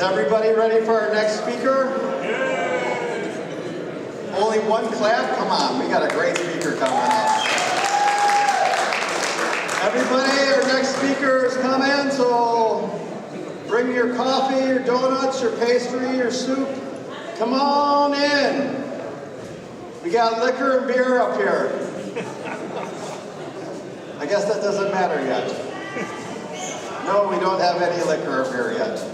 everybody ready for our next speaker? Only one clap? Come on, we got a great speaker coming up. Everybody, our next speaker is coming, so bring your coffee, your donuts, your pastry, your soup. Come on in. We got liquor and beer up here. I guess that doesn't matter yet. No, we don't have any liquor or beer yet.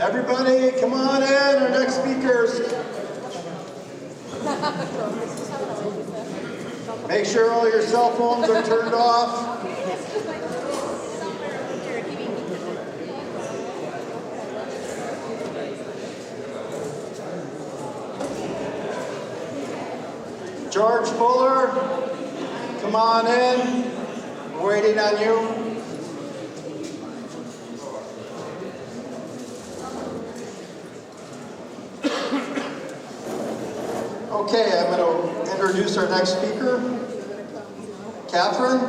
Everybody, come on in, our next speakers. Make sure all your cell phones are turned off. George Fuller, come on in. We're waiting on you. Okay, I'm going to introduce our next speaker. Cathrin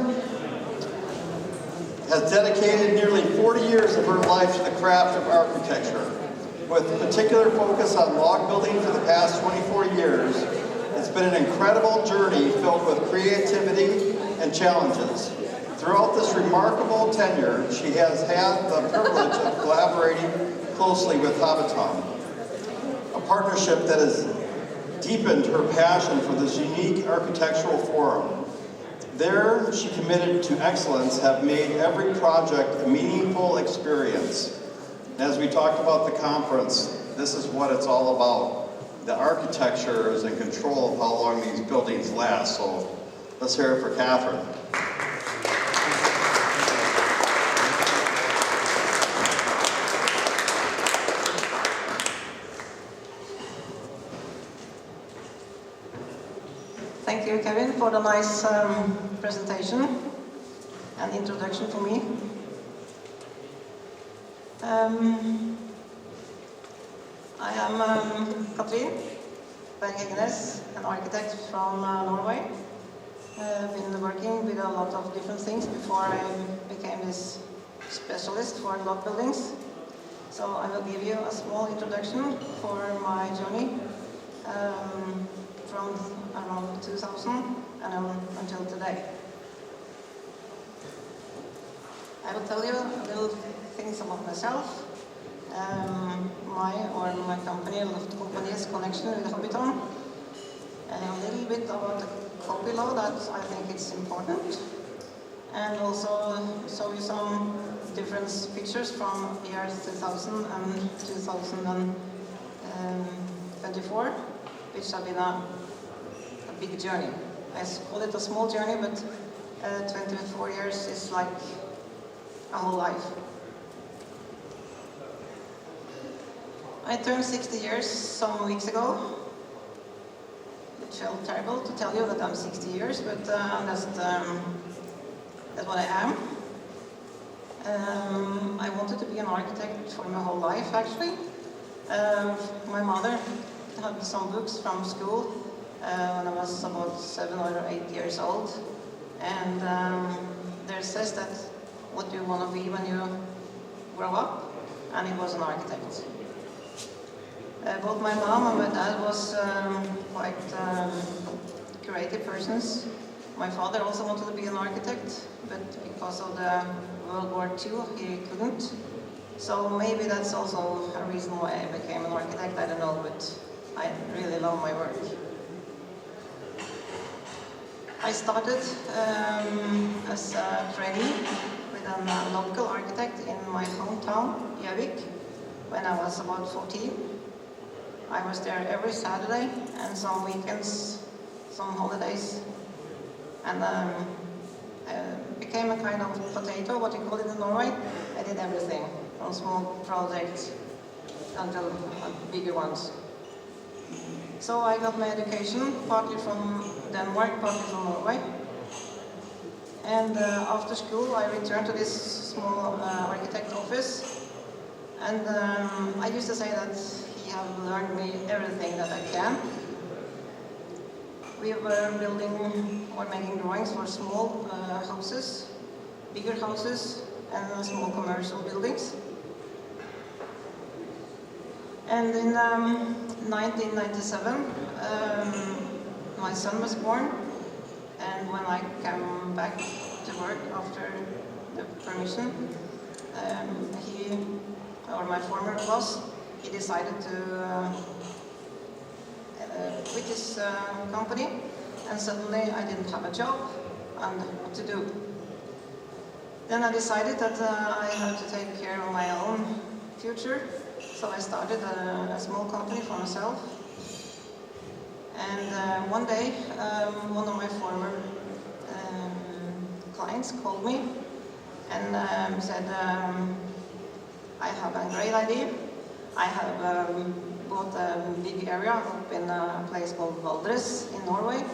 has dedicated nearly 40 years of her life to the craft of architecture, with particular focus on log building for the past 24 years. It's been an incredible journey filled with creativity and challenges. Throughout this remarkable tenure, she has had the privilege of collaborating closely with Habitam, a partnership that has deepened her passion for this unique architectural forum. There, she committed to excellence, have made every project a meaningful experience. And as we talked about the conference, this is what it's all about. The architecture is in control of how long these buildings last, so let's hear it for Cathrin. Thank you, Kevin, for the nice presentation and introduction to me. I am Cathrin Berg-Heggenes, an architect from Norway. I've been working with a lot of different things before I became this specialist for log buildings. So I will give you a small introduction for my journey. From around 2000 and until today. I will tell you little things about myself, my company, Loft Company's connection with Habitam, and a little bit about the copy law that I think it's important, and also show you some different pictures from years 2000 and 2024, which have been a big journey. I call it a small journey, but 24 years is like a whole life. I turned 60 years some weeks ago. It felt terrible to tell you that I'm 60 years, but that's what I am. I wanted to be an architect for my whole life, actually. My mother had some books from school when I was about 7 or 8 years old, and there says that what do you want to be when you grow up, and he was an architect. Both my mom and my dad was quite creative persons. My father also wanted to be an architect, but because of the World War II he couldn't. So maybe that's also a reason why I became an architect, I don't know, but I really love my work. I started as a trainee with a local architect in my hometown, Gjøvik, when I was about 14. I was there every Saturday and some weekends, some holidays, and became a kind of potato, what you call it in Norway. I did everything, from small projects until bigger ones. So I got my education, partly from Denmark, partly from Norway. And after school, I returned to this small architect office. And I used to say that he have learned me everything that I can. We were building or making drawings for small houses, bigger houses, and small commercial buildings. And in 1997, my son was born, and when I came back to work after the permission, my former boss, he decided to quit his company, and suddenly I didn't have a job and what to do. Then I decided that I had to take care of my own future, so I started a small company for myself. And one day, one of my former clients called me and said, I have a great idea. I have bought a big area up in a place called Valdres in Norway.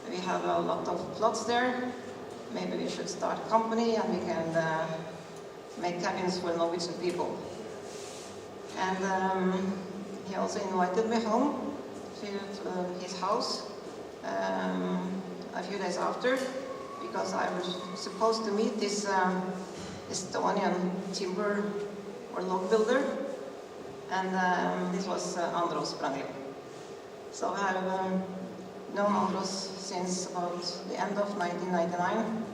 We have a lot of plots there. Maybe we should start a company and we can make cabins for Norwegian people. And he also invited me home to his house a few days after, because I was supposed to meet this Estonian timber or log builder, and this was Andros Brandli. So I have known Andros since about the end of 1999.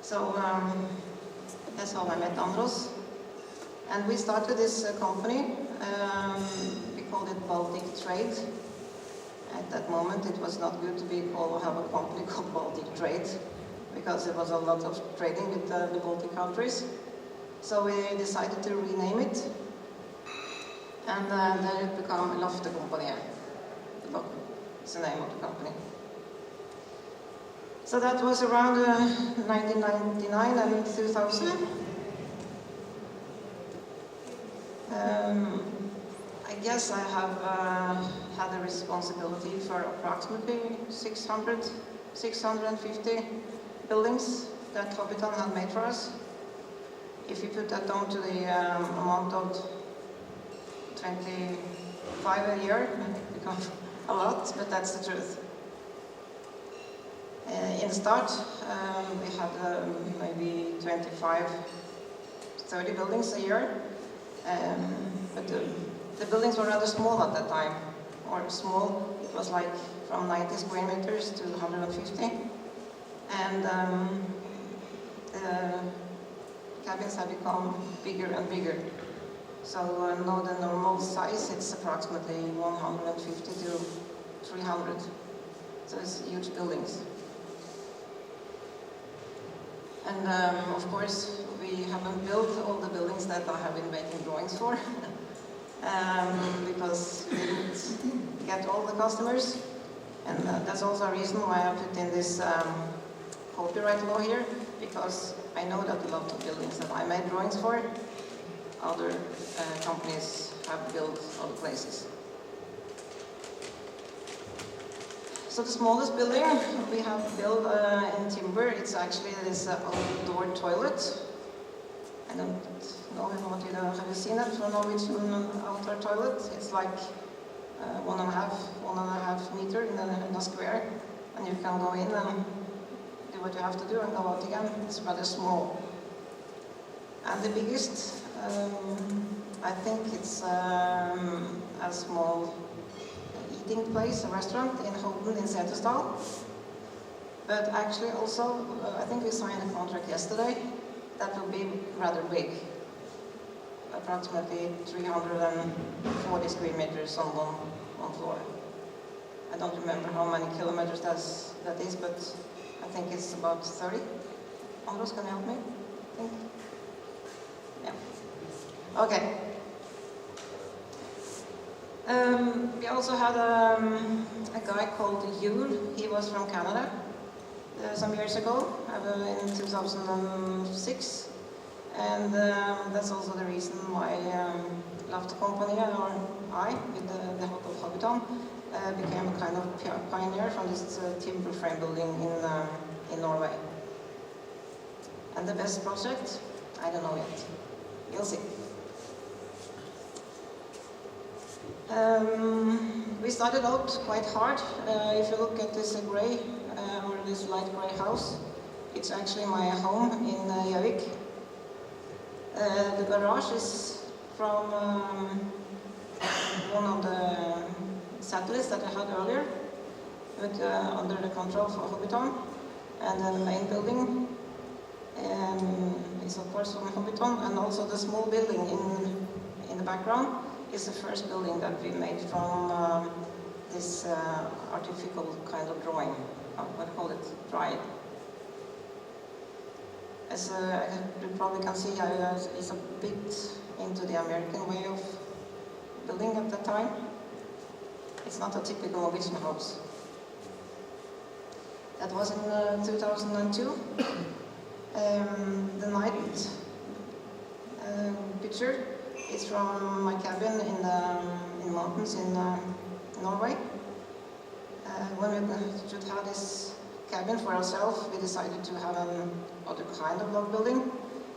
So that's how I met Andros. And we started this company. We called it Baltic Trade. At that moment, it was not good to have a company called Baltic Trade, because there was a lot of trading with the Baltic countries. So we decided to rename it, and then it became Loftekompaniet. It's the name of the company. So that was around 1999 and 2000. I guess I have had a responsibility for approximately 650 buildings that Hobbiton had made for us. If you put that down to the amount of 25 a year, it becomes a lot, but that's the truth. In the start, we had maybe 25, 30 buildings a year, but the buildings were rather small at that time, or small, it was like from 90 square meters to 150, and the cabins have become bigger and bigger. So now the normal size, it's approximately 150 to 300. So it's huge buildings. And of course, we haven't built all the buildings that I have been making drawings for, because we didn't get all the customers. And that's also a reason why I put in this copyright law here, because I know that a lot of buildings that I made drawings for, other companies have built other places. So the smallest building we have built in timber, it's actually this outdoor toilet. I don't know what you know. Have you seen it for a Norwegian outdoor toilet? It's like 1.5 meter in a square, and you can go in and do what you have to do and go out again. It's rather small. And the biggest, I think it's a small eating place, a restaurant in Holden in Setesdal. But actually also, I think we signed a contract yesterday that will be rather big. Approximately 340 square meters on one floor. I don't remember how many kilometers that is, but I think it's about 30. Andros, can you help me? I think. Yeah. Okay. We also had a guy called Yul. He was from Canada some years ago, in 2006. And that's also the reason why Loftekompaniet, or I, with the help of Hobbiton, became a kind of pioneer from this timber frame building in Norway. And the best project? I don't know yet. We'll see. We started out quite hard. If you look at this grey, or this light grey house, it's actually my home in Gjøvik. The garage is from one of the satellites that I had earlier, but under the control for Hobbiton. And then the main building is of course from Hobbiton, and also the small building in the background is the first building that we made from this artificial kind of drawing. What do you call it? Dry. As you probably can see, I is a bit into the American way of building at that time. It's not a typical Norwegian house. That was in 2002. The night picture is from my cabin in the mountains in Norway. When we should have this cabin for ourselves, we decided to have another kind of log building.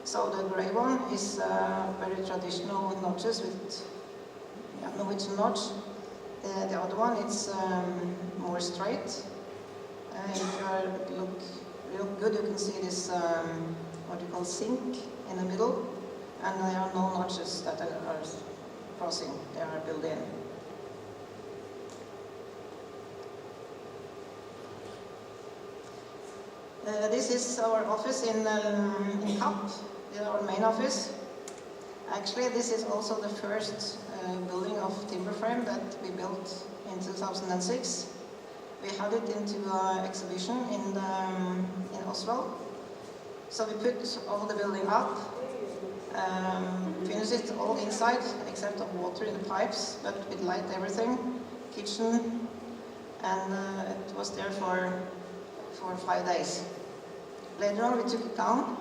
So the grey one is very traditional notches with Norwegian notch. The other one is more straight. If you look good, you can see this what you call sink in the middle, and there are no notches that are crossing; they are built in. This is our office in Kapp, our main office. Actually, this is also the first building of timber frame that we built in 2006. We had it into an exhibition in Oslo. So we put all the building up, finished it all inside except the water in the pipes, but with light everything, kitchen, and it was there for 5 days. Later on we took it down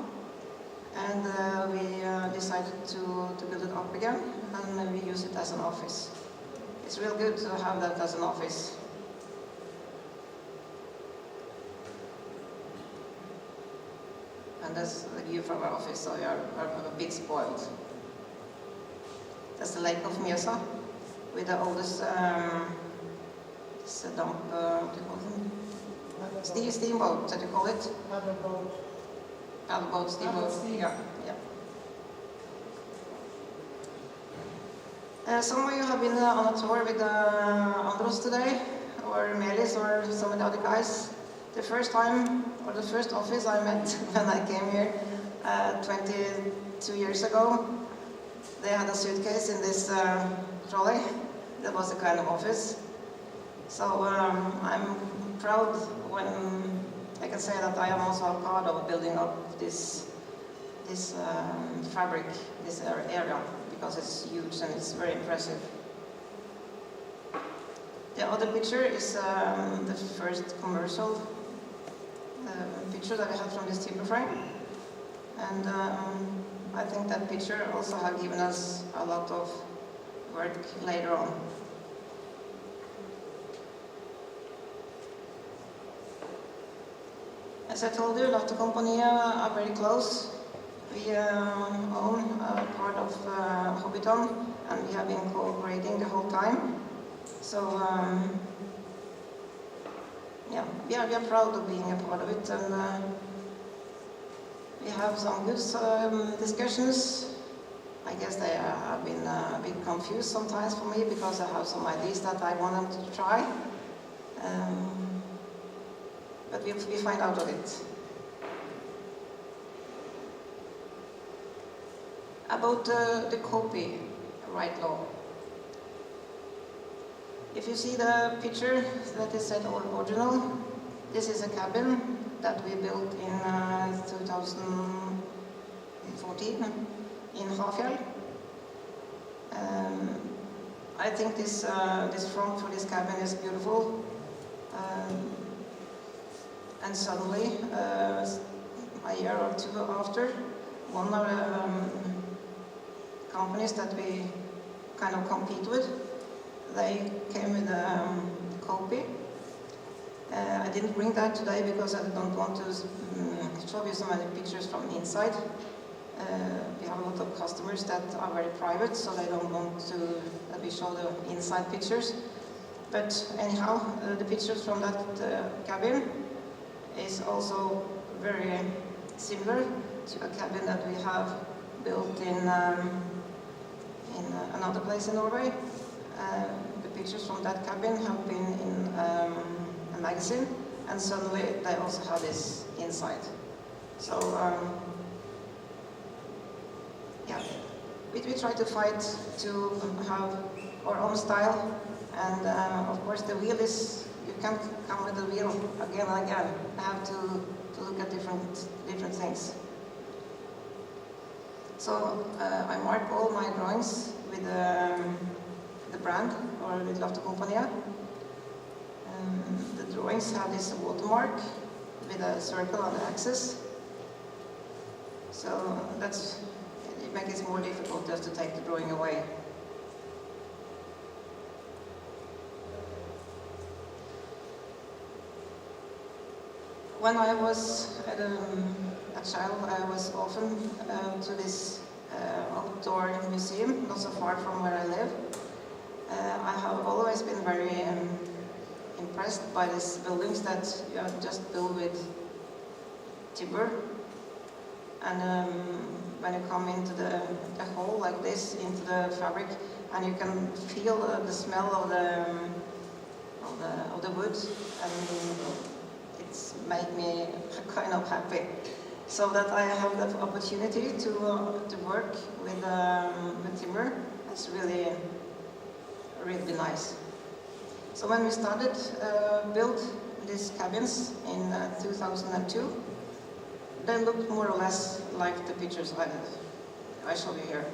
and we decided to build it up again, and we use it as an office. It's real good to have that as an office. And that's the view from our office, so we are a bit spoiled. That's the Lake of Mjøsa, with the oldest dump, what do you call it? Steamboat, that you call it? Paddleboat, steamboat, yeah. Some of you have been on a tour with Andros today, or Melis, or some of the other guys. The first time, or the first office I met when I came here 22 years ago, they had a suitcase in this trolley. That was the kind of office. So I'm proud when I can say that I am also a part of building up this fabric, this area, because it's huge and it's very impressive. The other picture is the first commercial picture that I had from this timber frame, and I think that picture also have given us a lot of work later on. As I told you, Latte Company are very close. We own a part of Hobbiton, and we have been cooperating the whole time. So yeah, we are proud of being a part of it, and we have some good discussions. I guess they have been a bit confused sometimes for me, because I have some ideas that I want them to try. But we find out of it. About the copyright law. If you see the picture that is said original, this is a cabin that we built in 2014 in Hafjell. I think this front for this cabin is beautiful. And suddenly, a year or two after, one of the companies that we kind of compete with, they came with a copy. I didn't bring that today because I don't want to show you so many pictures from inside. We have a lot of customers that are very private, so they don't want to that we show the inside pictures. But anyhow, the pictures from that cabin is also very similar to a cabin that we have built in another place in Norway. The pictures from that cabin have been in a magazine, and suddenly they also have this inside. So yeah, we try to fight to have our own style, and of course the wheel is, you can't come with the wheel again and again. You have to look at different things. So I mark all my drawings with the brand, or with Laftekompaniet. The drawings have this watermark with a circle on the axis. So it makes it more difficult just to take the drawing away. When I was a child, I was often to this outdoor museum, not so far from where I live. I have always been very impressed by these buildings that you have just built with timber. And when you come into the hole like this, into the fabric, and you can feel the smell of the wood, and it's made me kind of happy. So that I have the opportunity to work with timber, it's really nice. So when we started build these cabins in 2002, they looked more or less like the pictures I show you here.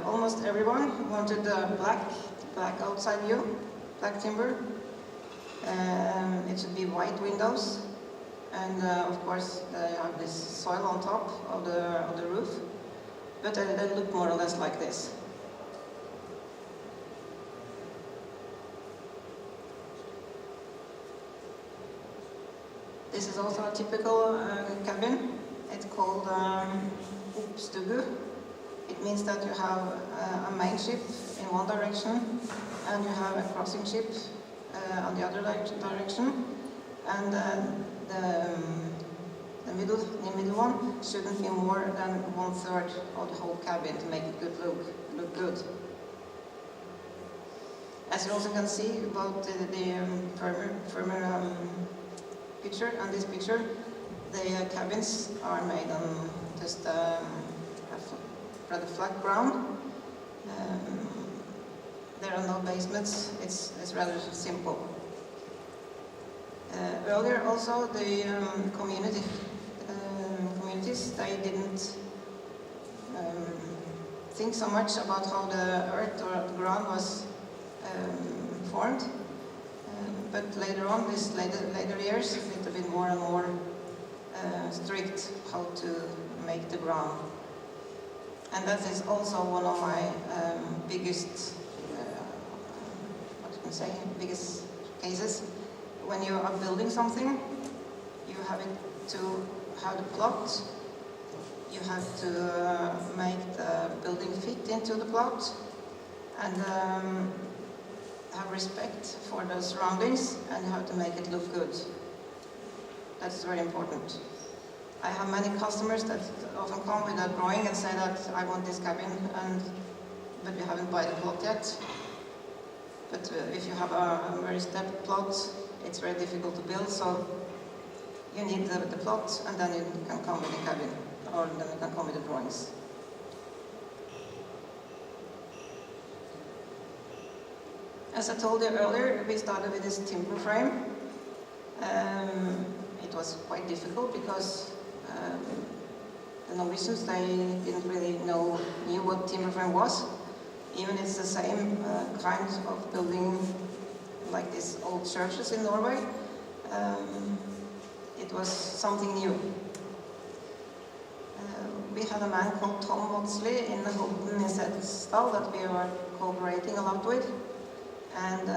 Almost everyone wanted black outside view, black timber. It should be white windows, and of course they have this soil on top of the roof, but they look more or less like this. This is also a typical cabin. It's called oppstue. It means that you have a main ship in one direction, and you have a crossing ship on the other direction, and the middle one shouldn't be more than 1/3 of the whole cabin to make it look good. As you also can see about the firmer picture and this picture, the cabins are made on just a rather flat ground. There are no basements. It's rather simple. Earlier also the communities, they didn't think so much about how the earth or the ground was formed. But later on, later years, it has been more and more strict how to make the ground. And that is also one of my biggest cases. When you are building something, you have to have the plot. You have to make the building fit into the plot, and have respect for the surroundings, and you have to make it look good. That's very important. I have many customers that often come with a drawing and say that I want this cabin, but we haven't bought the plot yet. But if you have a very stepped plot, it's very difficult to build, so you need the plot, and then you can come with the cabin, or then you can come with the drawings. As I told you earlier, we started with this timber frame. It was quite difficult because the Norwegians, they didn't really knew what timber frame was. Even it's the same kind of building like these old churches in Norway. It was something new. We had a man called Tom Watsley in the Holden in Setesdal that we were cooperating a lot with. And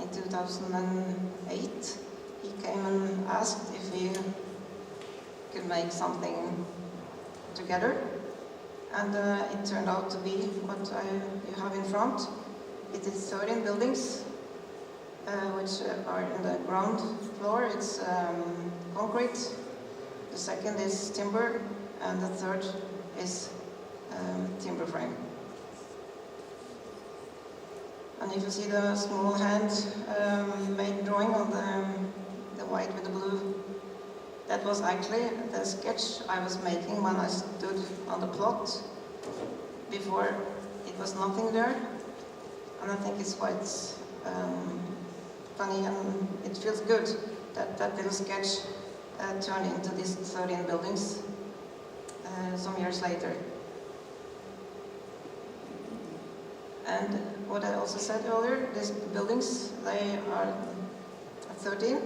in 2008, he came and asked if we could make something together. And it turned out to be what you have in front. It is 13 buildings, which are in the ground floor. It's concrete. The second is timber, and the third is timber frame. And if you see the small hand-made drawing on the white with the blue, that was actually the sketch I was making when I stood on the plot. Before, it was nothing there. And I think it's quite funny, and it feels good that that little sketch turned into these 13 buildings some years later. And what I also said earlier, these buildings, they are 13.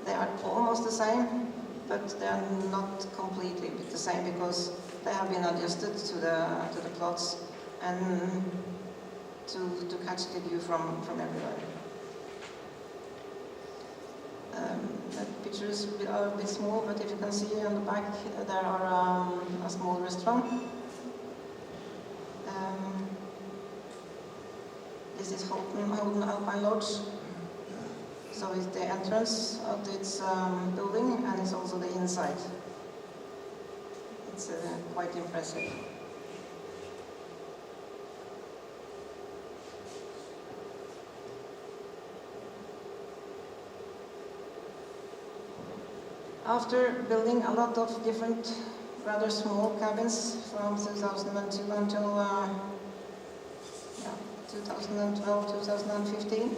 They are almost the same, but they are not completely the same because they have been adjusted to the plots and to catch the view from everywhere. The pictures are a bit small, but if you can see on the back, there are a small restaurant. This is Holden Alpine Lodge. So it's the entrance of its building, and it's also the inside. It's quite impressive. After building a lot of different, rather small cabins from 2002 until 2012, 2015,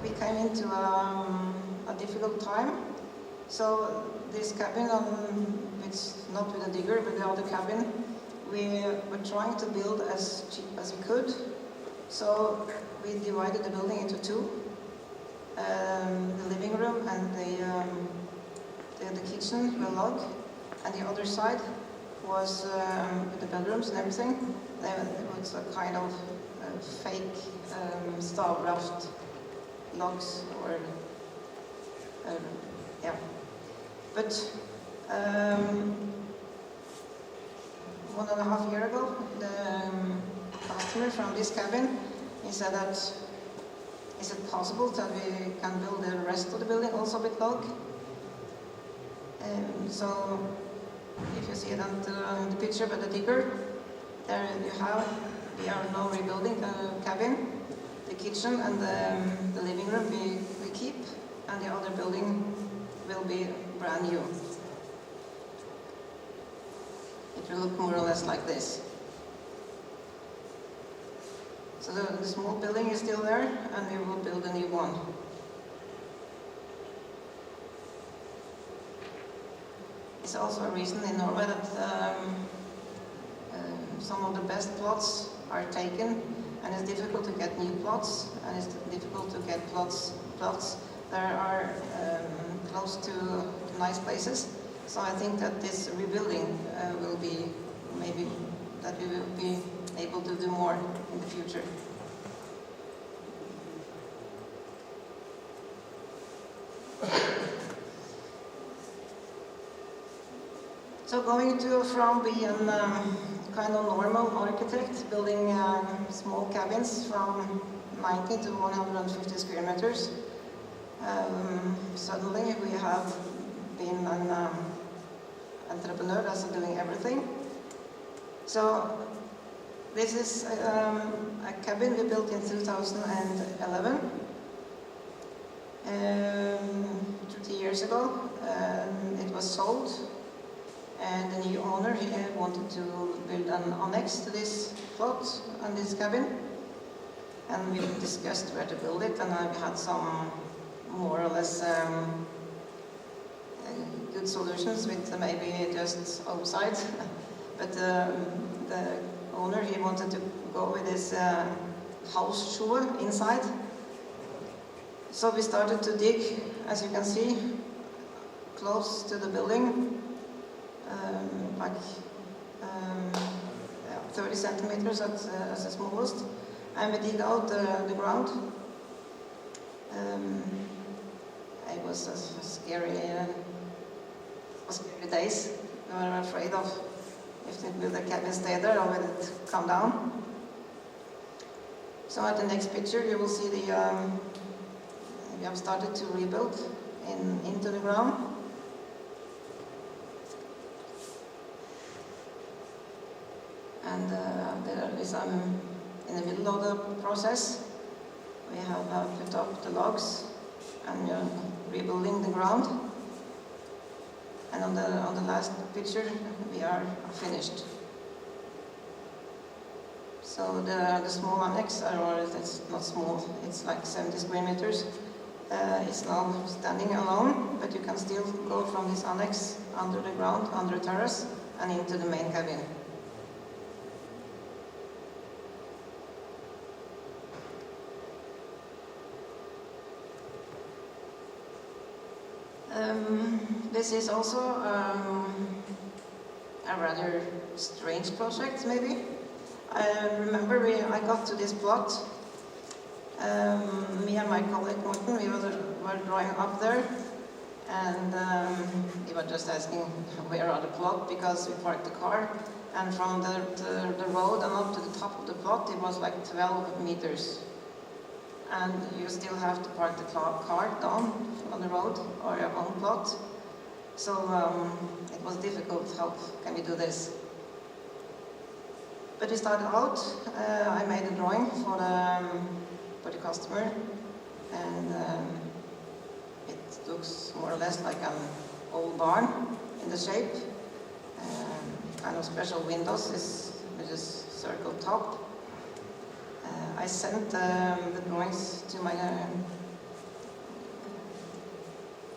we came into a difficult time. So this cabin, it's not with a digger, but the other cabin, we were trying to build as cheap as we could. So we divided the building into two. The living room and the kitchen were log, and the other side was with the bedrooms and everything. It was a kind of fake Stavraft logs, or yeah. But 1.5 years ago, the customer from this cabin, he said that, is it possible that we can build the rest of the building also with log? So if you see it on the picture by the digger, there you have, we are now rebuilding the cabin, the kitchen and the living room we keep, and the other building will be brand new. It will look more or less like this. So the small building is still there, and we will build a new one. It's also a reason in Norway that some of the best plots are taken, and it's difficult to get new plots, and it's difficult to get plots that are close to nice places. So I think that this rebuilding will be maybe that we will be able to do more in the future. So going from being kind of normal architect, building small cabins from 90 to 150 square meters, suddenly we have been an entrepreneur that's doing everything. So this is a cabin we built in 2011, 30 years ago. It was sold, and the new owner, he wanted to build an annex to this plot and this cabin. And we discussed where to build it, and we had some more or less good solutions with maybe just outside. But the owner, he wanted to go with this house shoe inside. So we started to dig, as you can see, close to the building, like 30 centimeters at the smallest. and we dig out the ground. It was scary days. We were afraid of if the cabin stay there or will it come down. So at the next picture you will see we have started to rebuild into the ground. And there is in the middle of the process. We have put up the logs and rebuilding the ground. And on the last picture, we are finished. So the small annex, or it's not small, it's like 70 square meters. It's now standing alone, but you can still go from this annex under the ground, under a terrace, and into the main cabin. This is also a rather strange project, maybe. I remember I got to this plot. Me and my colleague Morten, we were drawing up there, and we were just asking where are the plot, because we parked the car, and from the road and up to the top of the plot it was like 12 meters. And you still have to park the car down on the road or your own plot. So it was difficult. How can we do this? But we started out. I made a drawing for the customer, and it looks more or less like an old barn in the shape. Kind of special windows with this circle top. I sent the drawings to my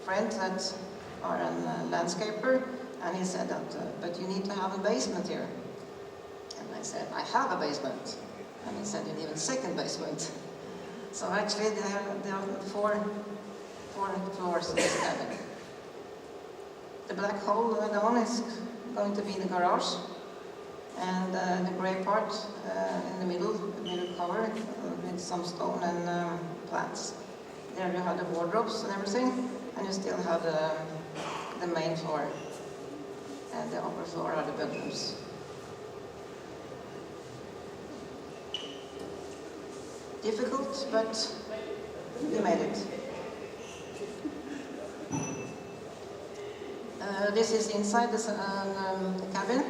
friend that are a landscaper, and he said that, but you need to have a basement here. And I said, I have a basement. And he said, you need a second basement. So actually there are four floors in this cabin. The black hole down is going to be the garage. And the grey part in the middle cover with some stone and plants. There you have the wardrobes and everything, and you still have the main floor. And the upper floor are the bedrooms. Difficult, but we made it. This is inside the cabin.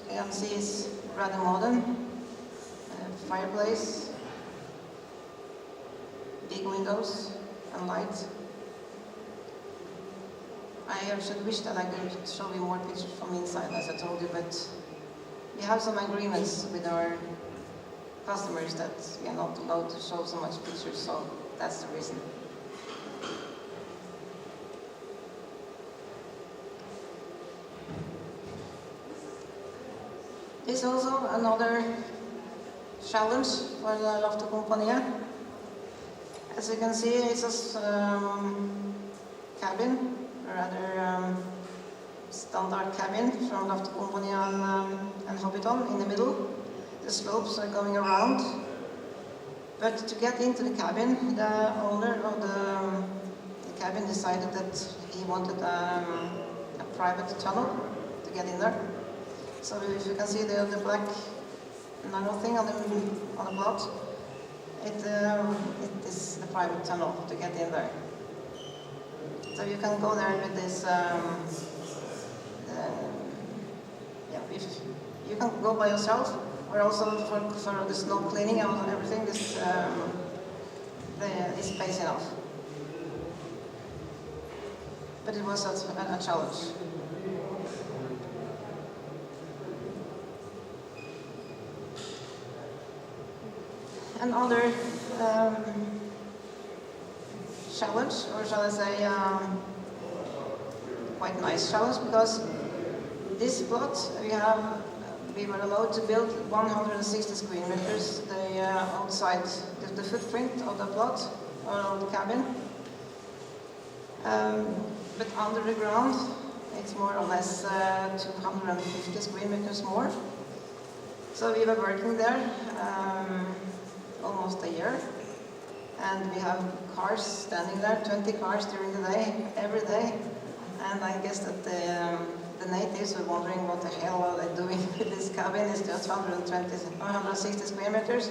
You can see it's rather modern. Fireplace, big windows and light. I should wish that I could show you more pictures from inside, as I told you, but we have some agreements with our customers that we are not allowed to show so much pictures, so that's the reason. This is also another challenge for the Loftekompaniet. As you can see, it's a cabin, a rather standard cabin from Loftekompaniet and Hobbiton in the middle. The slopes are going around. But to get into the cabin, the owner of the cabin decided that he wanted a private tunnel to get in there. So if you can see the black narrow thing on the plot, it is the private tunnel to get in there. So you can go there with this. If you can go by yourself, or also for the snow cleaning and everything. This is space enough. But it was a challenge. Another challenge, or shall I say, quite nice challenge, because this plot we were allowed to build 160 square meters. The outside, the footprint of the plot or of the cabin, but under the ground, it's more or less 250 square meters more. So we were working there almost a year, and we have cars standing there, 20 cars during the day, every day. And I guess that the natives were wondering what the hell are they doing with this cabin. It's just 160 square meters,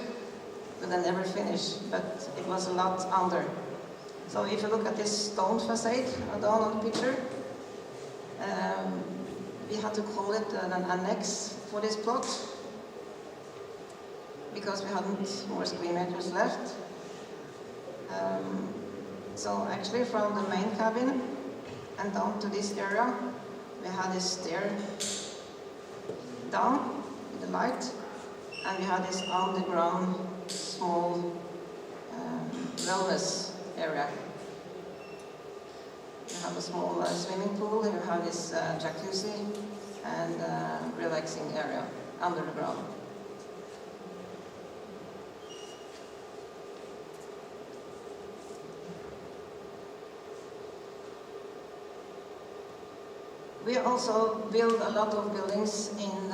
but they never finish. But it was a lot under. So if you look at this stone facade down on the picture, we had to call it an annex for this plot because we hadn't more square meters left. So actually from the main cabin and down to this area, we had a stair down with the light, and we had this underground small wellness area. You have a small swimming pool, you have this jacuzzi and relaxing area under the ground. We also build a lot of buildings in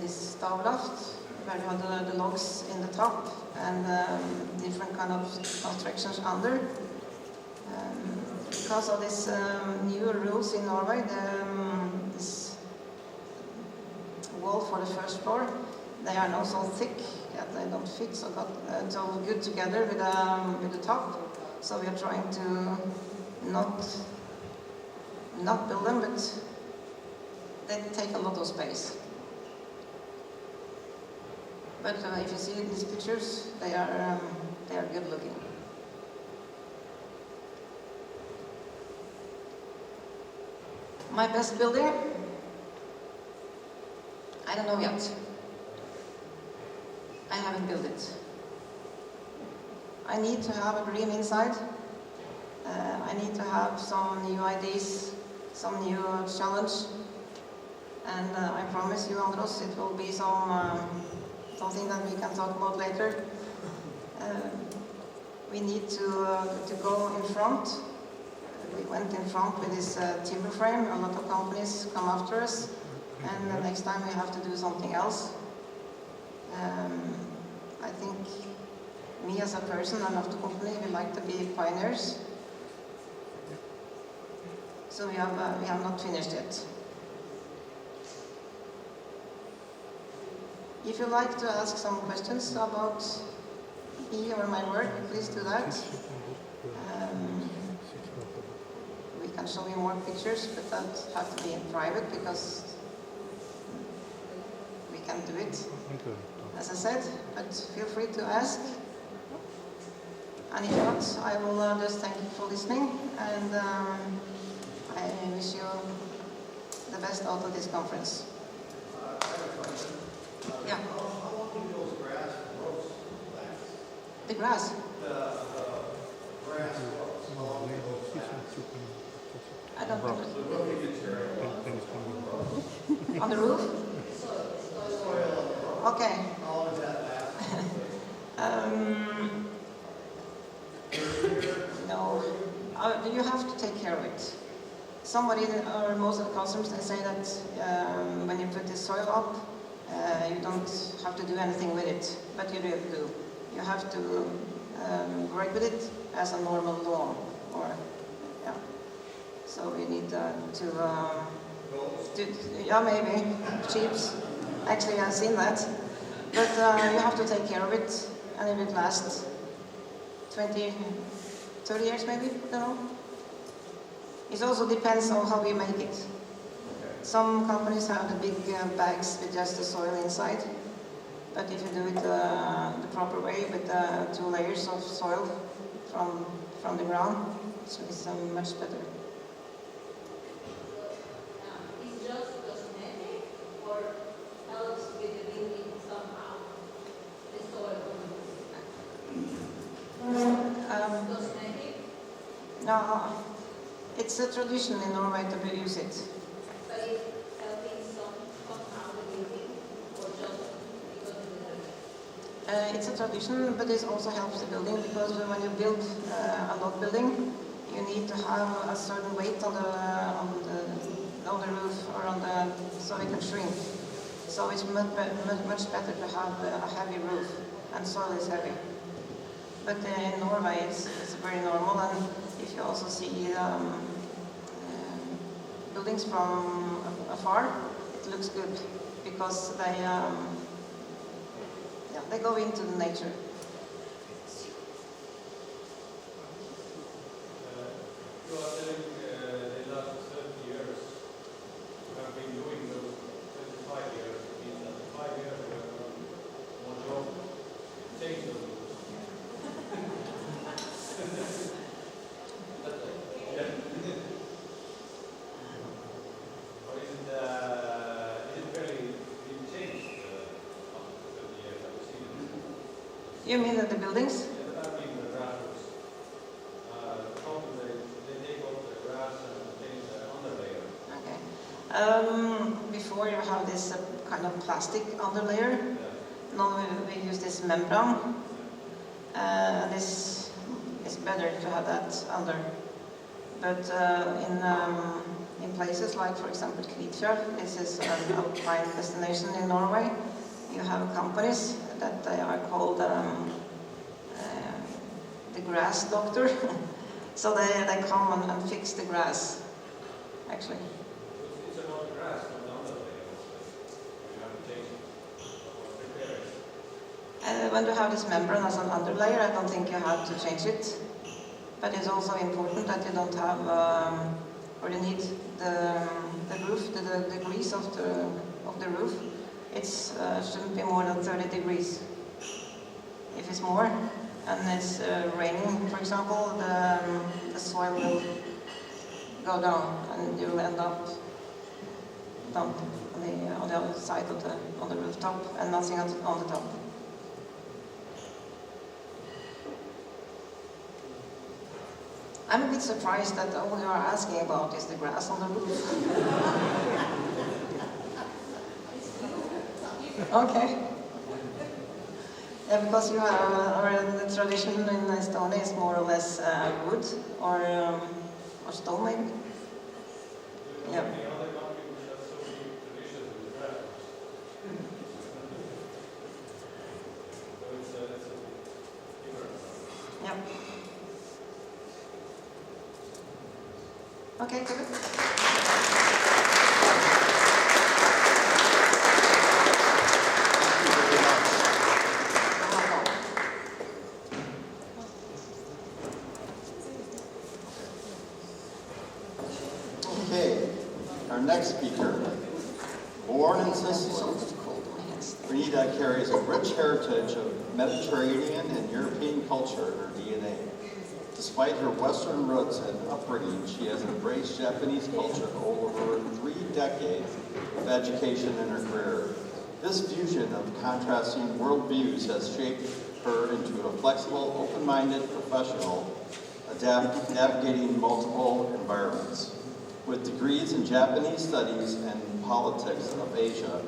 this stavloft, where you have the logs in the top and different kind of constructions under. Because of these new rules in Norway, this wall for the first floor, they are now so thick that they don't fit so good together with the top. So we are trying to not build them, but they take a lot of space. But if you see these pictures, they are good looking. My best building? I don't know yet. I haven't built it. I need to have a dream inside. I need to have some new ideas, some new challenge. And I promise you, Andros, it will be something that we can talk about later. We need to go in front. We went in front with this timber frame. A lot of companies come after us, and the next time we have to do something else. I think me as a person and of the company, we like to be pioneers. So we have not finished yet. If you like to ask some questions about me or my work, please do that. We can show you more pictures, but that has to be in private because we can't do it, as I said. But feel free to ask. And if not, I will just thank you for listening, and I wish you the best out of this conference. Yeah. How long do those grass rows last? The grass? The grass rows, how long do those last? I don't know. The roofing material. On the roof? Soil. Okay. How long does that last? No. You have to take care of it. Somebody, or most of the customers, they say that when you put the soil up, you don't have to do anything with it, but you do. You have to work with it as a normal lawn, or yeah. So we need yeah, maybe sheeps. Actually, I've seen that, but you have to take care of it, and it will last 20, 30 years, maybe. I don't know. It also depends on how we make it. Some companies have the big bags with just the soil inside, but if you do it the proper way with 2 layers of soil from the ground, so it's much better. It's just cosmetic or helps with the building somehow? The soil? Cosmetic? No, it's a tradition in Norway to use it. So it's helping somehow the building or just because of the It's a tradition, but it also helps the building because when you build a log building, you need to have a certain weight on the roof or so it can shrink. So it's much better to have a heavy roof, and soil is heavy. But in Norway it's very normal, and if you also see buildings from afar, it looks good because they go into the nature. You are telling the last 30 years you have been doing those 25 years, it means that the 5 years you have done more job, change those rules. Or is it really been changed after 30 years? Have you seen it? You mean that the buildings? Yeah, that have been the grassroots. They take off the grass and change the underlayer. Okay. Before you have this kind of plastic underlayer. Now we use this membrane. This is better to have that under. But in places like, for example, Kvitfjell, this is an alpine destination in Norway. You have companies that they are called the grass doctor. So they come and fix the grass, actually. It's about grass, not the underlayer. You have to change it or prepare it. When you have this membrane as an underlayer, I don't think you have to change it. But it's also important that you don't have, or you need the roof, the degrees of the roof. It shouldn't be more than 30 degrees. If it's more, and it's raining, for example, the soil will go down, and you'll end up down on the other side on the rooftop, and nothing on the top. I'm a bit surprised that all you are asking about is the grass on the roof. Okay. Yeah, because you have, or the tradition in Estonia is more or less wood or stone, maybe. Yeah. The other country which has so many traditions with grass. So it's a different. Yeah. Okay, good. Okay, our next speaker, born in Sicily, Renata carries a rich heritage of Mediterranean and European culture in her DNA. Despite her Western roots and upbringing, she has embraced Japanese culture for over 3 decades of education in her career. This fusion of contrasting worldviews has shaped her into a flexible, open-minded professional, navigating multiple environments. With degrees in Japanese studies and politics of Asia,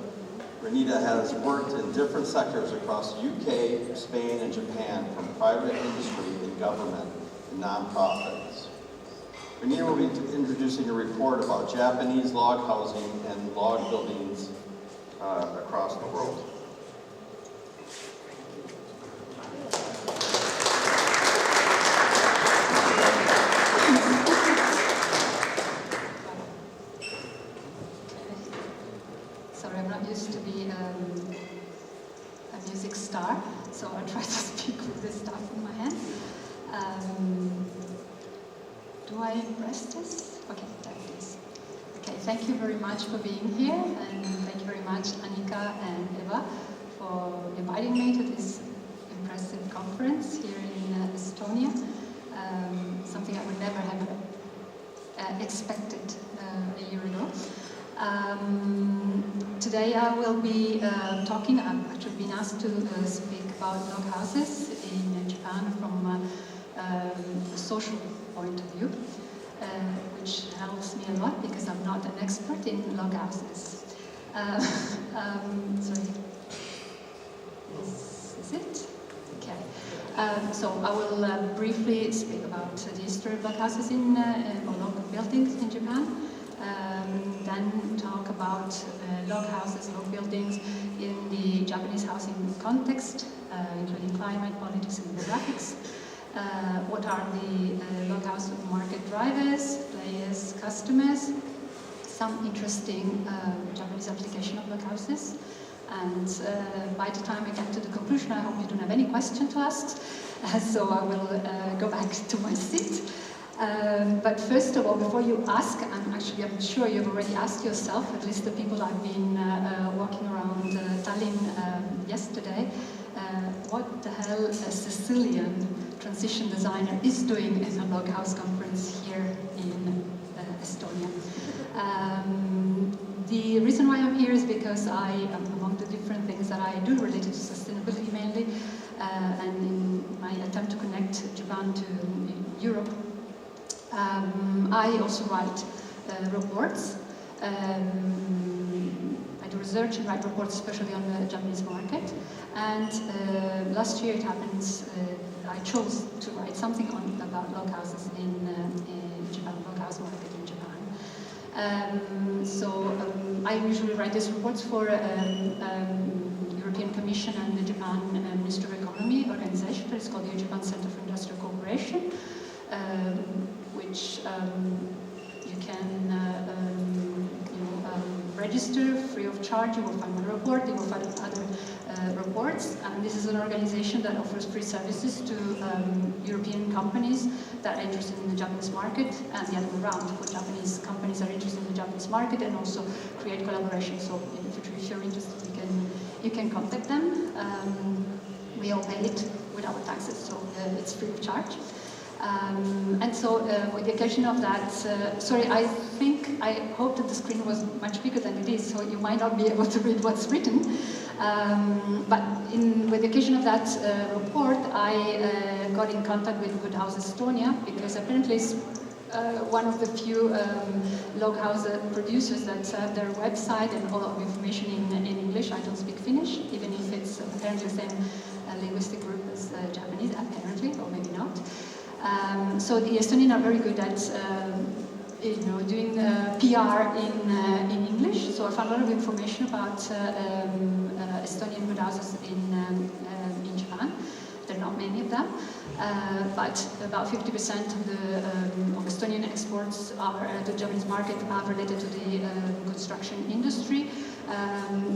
Renata has worked in different sectors across the UK, Spain, and Japan, from private industry and government and nonprofits. Renata will be introducing a report about Japanese log housing and log buildings across the world. Sorry, I'm not used to be a music star, so I'll try to speak with this stuff in my hand. Do I press this? Okay, there it is. Okay, thank you very much for being here, and thank you very much, Annika and Eva, for inviting me to this impressive conference here in Estonia. Something I would never have expected a year ago. Today I will be talking, I've actually been asked to speak about log houses in Japan from a social point of view, which helps me a lot because I'm not an expert in log houses. Sorry. Is it? Okay. So I will briefly speak about the history of log houses or log buildings in Japan. then talk about log houses, log buildings in the Japanese housing context, including climate, politics, and demographics. What are the log house market drivers, players, customers, some interesting Japanese application of log houses. And by the time I get to the conclusion, I hope you don't have any question to ask, so I will go back to my seat. But first of all, before you ask, I'm sure you've already asked yourself, at least the people I've been walking around Tallinn yesterday, what the hell a Sicilian transition designer is doing at a log house conference here in Estonia. The reason why I'm here is because among the different things that I do related to sustainability mainly, and in my attempt to connect Japan to Europe, I also write reports. I do research and write reports, especially on the Japanese market. And last year it happens, I chose to write something about log houses in Japan, log house market in Japan. I usually write these reports for European Commission and the Japan Ministry of Economy organization. It's called the Japan Center for Industrial Cooperation, which you can register free of charge. You will find my report. You will find other reports. And this is an organization that offers free services to European companies that are interested in the Japanese market, and the other way around, for Japanese companies that are interested in the Japanese market and also create collaboration. So in the future, if you're interested, you can contact them. We all pay it with our taxes, so it's free of charge. With the occasion of that, I hope that the screen was much bigger than it is, so you might not be able to read what's written. With the occasion of that report, I got in contact with Good House Estonia, because apparently it's one of the few log house producers that have their website and all of information in English. I don't speak Finnish, even if it's apparently the same linguistic group as Japanese, apparently, or maybe not. So the Estonians are very good at doing PR in English. So I found a lot of information about Estonian good houses in Japan. There are not many of them, but about 50% of Estonian exports to the Japanese market are related to the construction industry.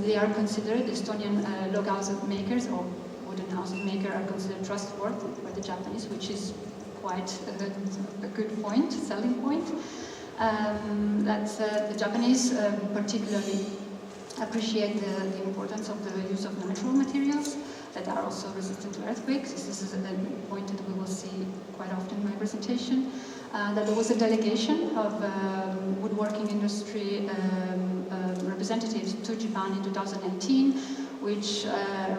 They are considered, Estonian log house makers or wooden house makers are considered trustworthy by the Japanese, which is quite a good point, selling point. The Japanese particularly appreciate the importance of the use of natural materials that are also resistant to earthquakes. This is a point that we will see quite often in my presentation. That there was a delegation of woodworking industry representatives to Japan in 2018, which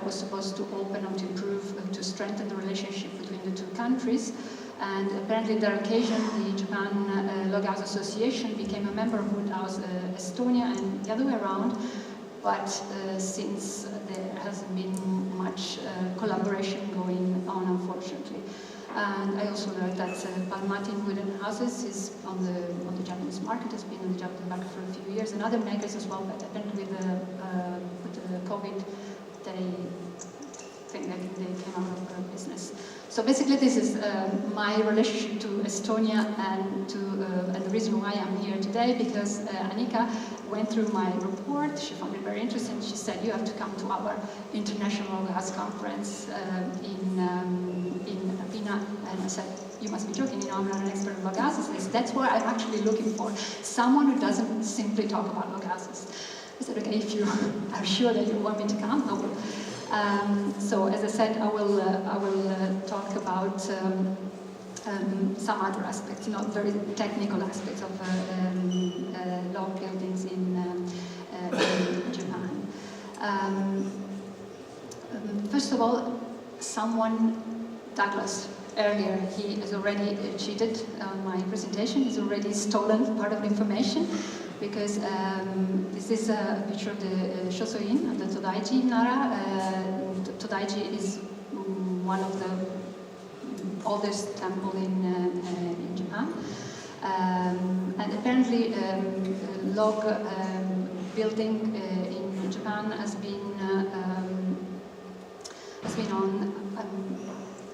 was supposed to open or to improve, to strengthen the relationship between the two countries. And apparently, on that occasion, the Japan Log House Association became a member of Wood House Estonia, and the other way around. But since there hasn't been much collaboration going on, unfortunately. And I also learned that Palmatin wooden houses is on the Japanese market, has been on the Japanese market for a few years, and other makers as well. But apparently, with the COVID, they came out of business. So basically, this is my relationship to Estonia and the reason why I'm here today, because Annika went through my report. She found it very interesting. She said, "You have to come to our international log house conference in Pina." And I said, "You must be joking. I'm not an expert in log houses." That's what I'm actually looking for. Someone who doesn't simply talk about log houses. I said, "Okay, if you are sure that you want me to come, I will." So as I said, I will talk about some other aspects, not very technical aspects of log buildings in Japan. First of all, Douglas, earlier, he has already cheated on my presentation. He's already stolen part of the information, because this is a picture of the Shosoin, the Todaiji Nara. Todaiji is one of the oldest temples in Japan. And apparently, log building in Japan has been on.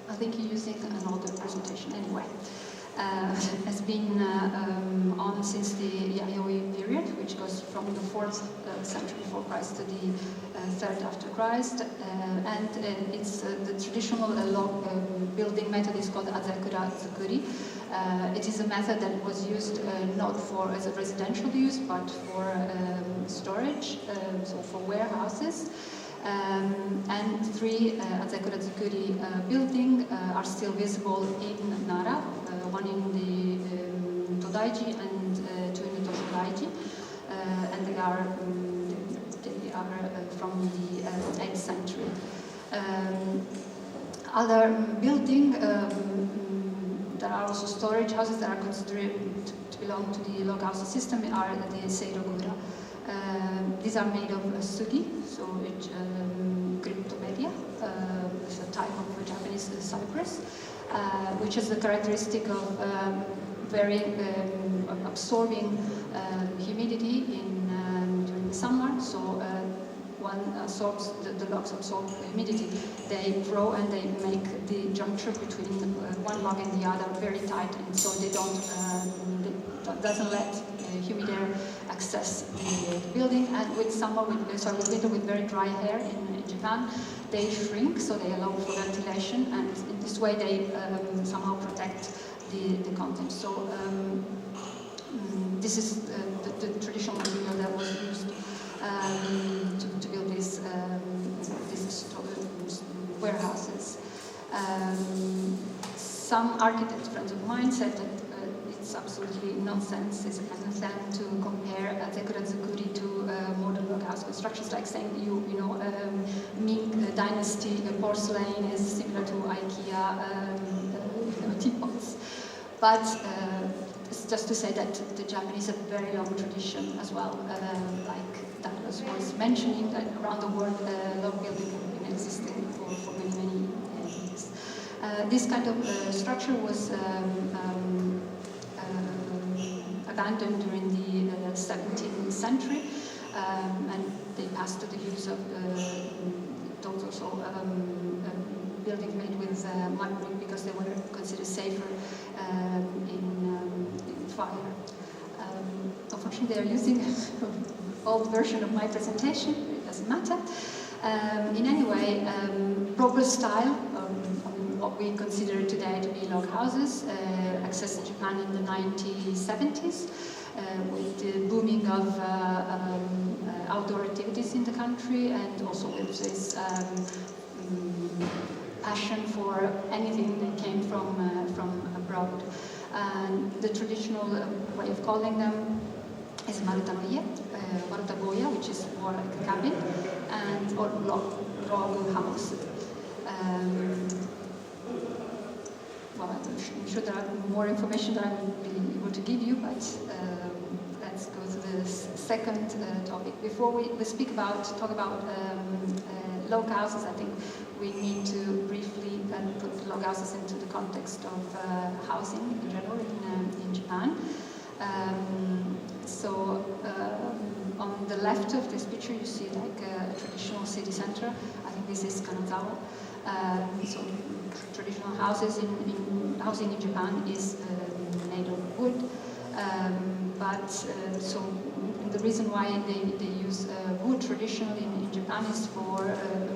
I think you're using an older presentation anyway. Has been on since the Yayoi period, which goes from the 4th century before Christ to the 3rd after Christ, and it's the traditional log building method is called azekura zukuri. It is a method that was used not for as a residential use, but for storage, so for warehouses. And 3 azekura zukuri buildings are still visible in Nara, one in the Todaiji and 2 in the Toshodaiji, and they are from the 8th century. Other buildings there are also storage houses that are considered to belong to the log house system are the seirogura. These are made of sugi, so Cryptomeria, it's a type of Japanese cypress, which has the characteristic of very absorbing humidity during the summer. So one absorbs, the logs absorb humidity. They grow and they make the juncture between one log and the other very tight, and so they doesn't let humid air access the building. And with winter with very dry air in Japan, they shrink, so they allow for ventilation, and in this way they somehow protect the content. So this is the traditional material that was used to build these warehouses. Some architect friends of mine said that it's absolutely nonsense, it's a plan to compare azekura zukuri to modern log house constructions, like saying Ming dynasty porcelain is similar to IKEA teapots. But it's just to say that the Japanese have a very long tradition as well, like Douglas was mentioning, that around the world log building have been existing for many years. This kind of structure was abandoned during the 17th century, and they passed to the use of those also buildings made with mud brick because they were considered safer in fire. Unfortunately, they are using an old version of my presentation. It doesn't matter. In any way, proper style, what we consider today to be log houses, accessed Japan in the 1970s, with the booming of outdoor activities in the country, and also with this passion for anything that came from abroad. And the traditional way of calling them is marutaboya, which is more like a cabin, or log house. Well, I'm sure there are more information that I will be able to give you, but let's go to the second topic. Before we talk about log houses, I think we need to briefly put log houses into the context of housing in general in Japan. On the left of this picture, you see like a traditional city center. I think this is Kanazawa. So traditional housing in Japan is made of wood, so the reason why they use wood traditionally in Japan is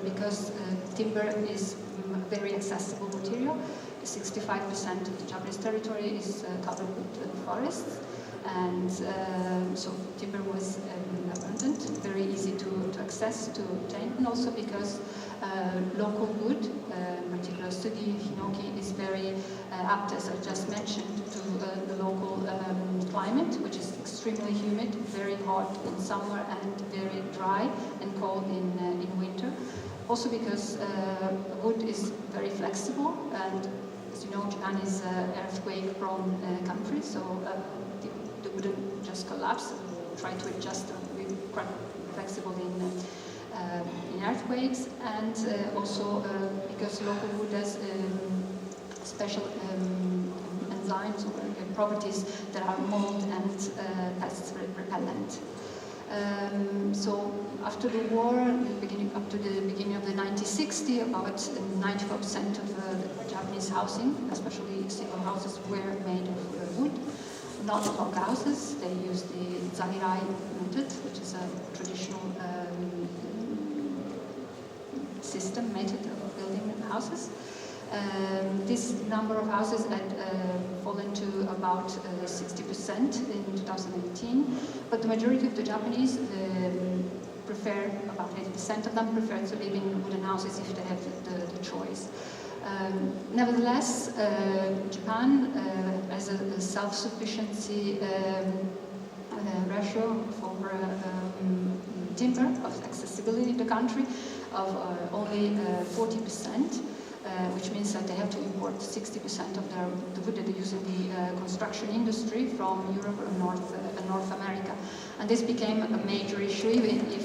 because timber is a very accessible material. 65% of the Japanese territory is covered with forests, and so timber was abundant, very easy to access, to obtain, and also because local wood, particularly sugi, hinoki, is very apt, as I just mentioned, to the local climate, which is extremely humid, very hot in summer, and very dry and cold in winter. Also because wood is very flexible, and as you know, Japan is an earthquake-prone country, so they wouldn't just collapse. Try to adjust them. We're quite flexible in earthquakes, and also because local wood has special designs or properties that are mold and pest repellent. So after the war, up to the beginning of the 1960s, about 94% of the Japanese housing, especially single houses, were made of wood, not log houses. They used the zairai method, which is a traditional method of building houses. This number of houses had fallen to about 60% in 2018, but the majority of the Japanese prefer, about 80% of them prefer to live in wooden houses if they have the choice. Nevertheless, Japan has a self-sufficiency ratio for timber of accessibility in the country of only 40%. Which means that they have to import 60% of the wood that they use in the construction industry from Europe and North America. And this became a major issue, even if,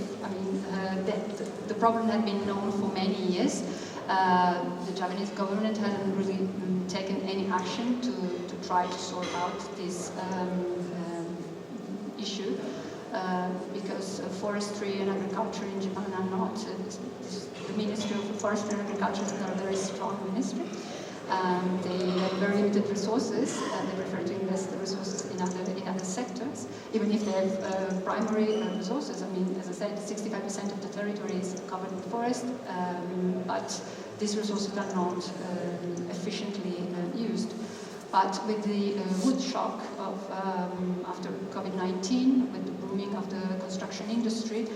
the problem had been known for many years. The Japanese government hadn't really taken any action to try to sort out this issue. Because forestry and agriculture in Japan are not, the Ministry of Forestry and Agriculture is not a very strong ministry. They have very limited resources, and they prefer to invest the resources in other sectors, even if they have primary resources. As I said, 65% of the territory is covered with forest, but these resources are not efficiently used. But with the wood shock of after COVID-19, with the booming of the construction industry,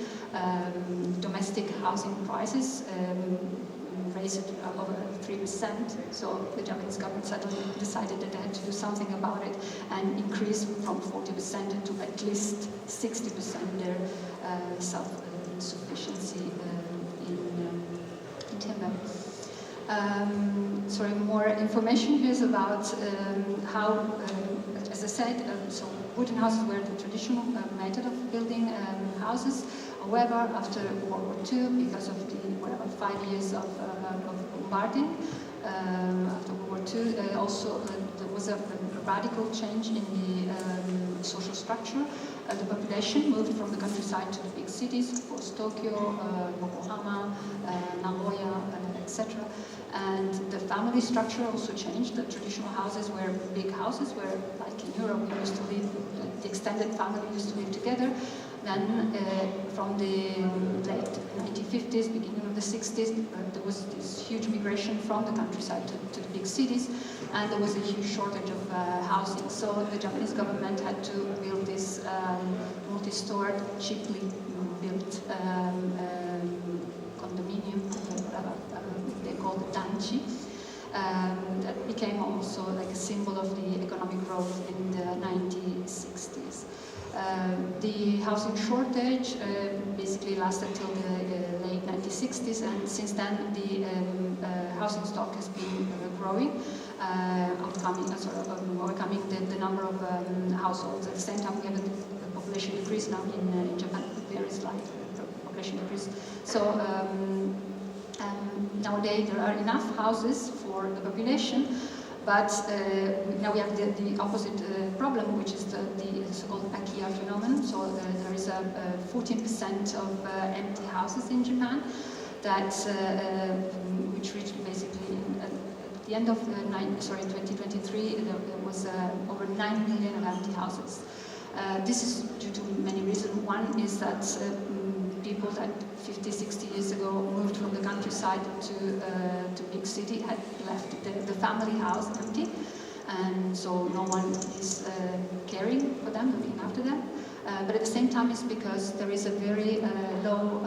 domestic housing prices raised over 3%. So the Japanese government suddenly decided that they had to do something about it and increase from 40% to at least 60% their self-sufficiency in timber. More information here is about how, as I said, so wooden houses were the traditional method of building houses. However, after World War II, because of the 5 years of bombarding, after World War II, also there was a radical change in the social structure. The population moved from the countryside to the big cities, post Tokyo, Yokohama, Nagoya, etc. And the family structure also changed. The traditional houses were big houses where, like in Europe, we used to live, the extended family used to live together. Then from the late 1950s, beginning of the 60s, there was this huge migration from the countryside to the big cities, and there was a huge shortage of housing. So the Japanese government had to build this multi-stored, cheaply built condominium, they called danchi. That became also like a symbol of the economic growth in the 1960s. The housing shortage basically lasted till the late 1960s, and since then the housing stock has been growing, overcoming the number of households. At the same time, we have a population decrease now in Japan, very slight population decrease. So nowadays there are enough houses for the population, but now we have the opposite problem, which is the so-called Akiya phenomenon. So there is a 14% of empty houses in Japan, that which reached basically at the end of 2023, there was over 9 million of empty houses. This is due to many reasons. One is that people that 50, 60 years ago moved from the countryside to big city had left the family house empty, and so no one is caring for them, looking after them. But at the same time, it's because there is a very low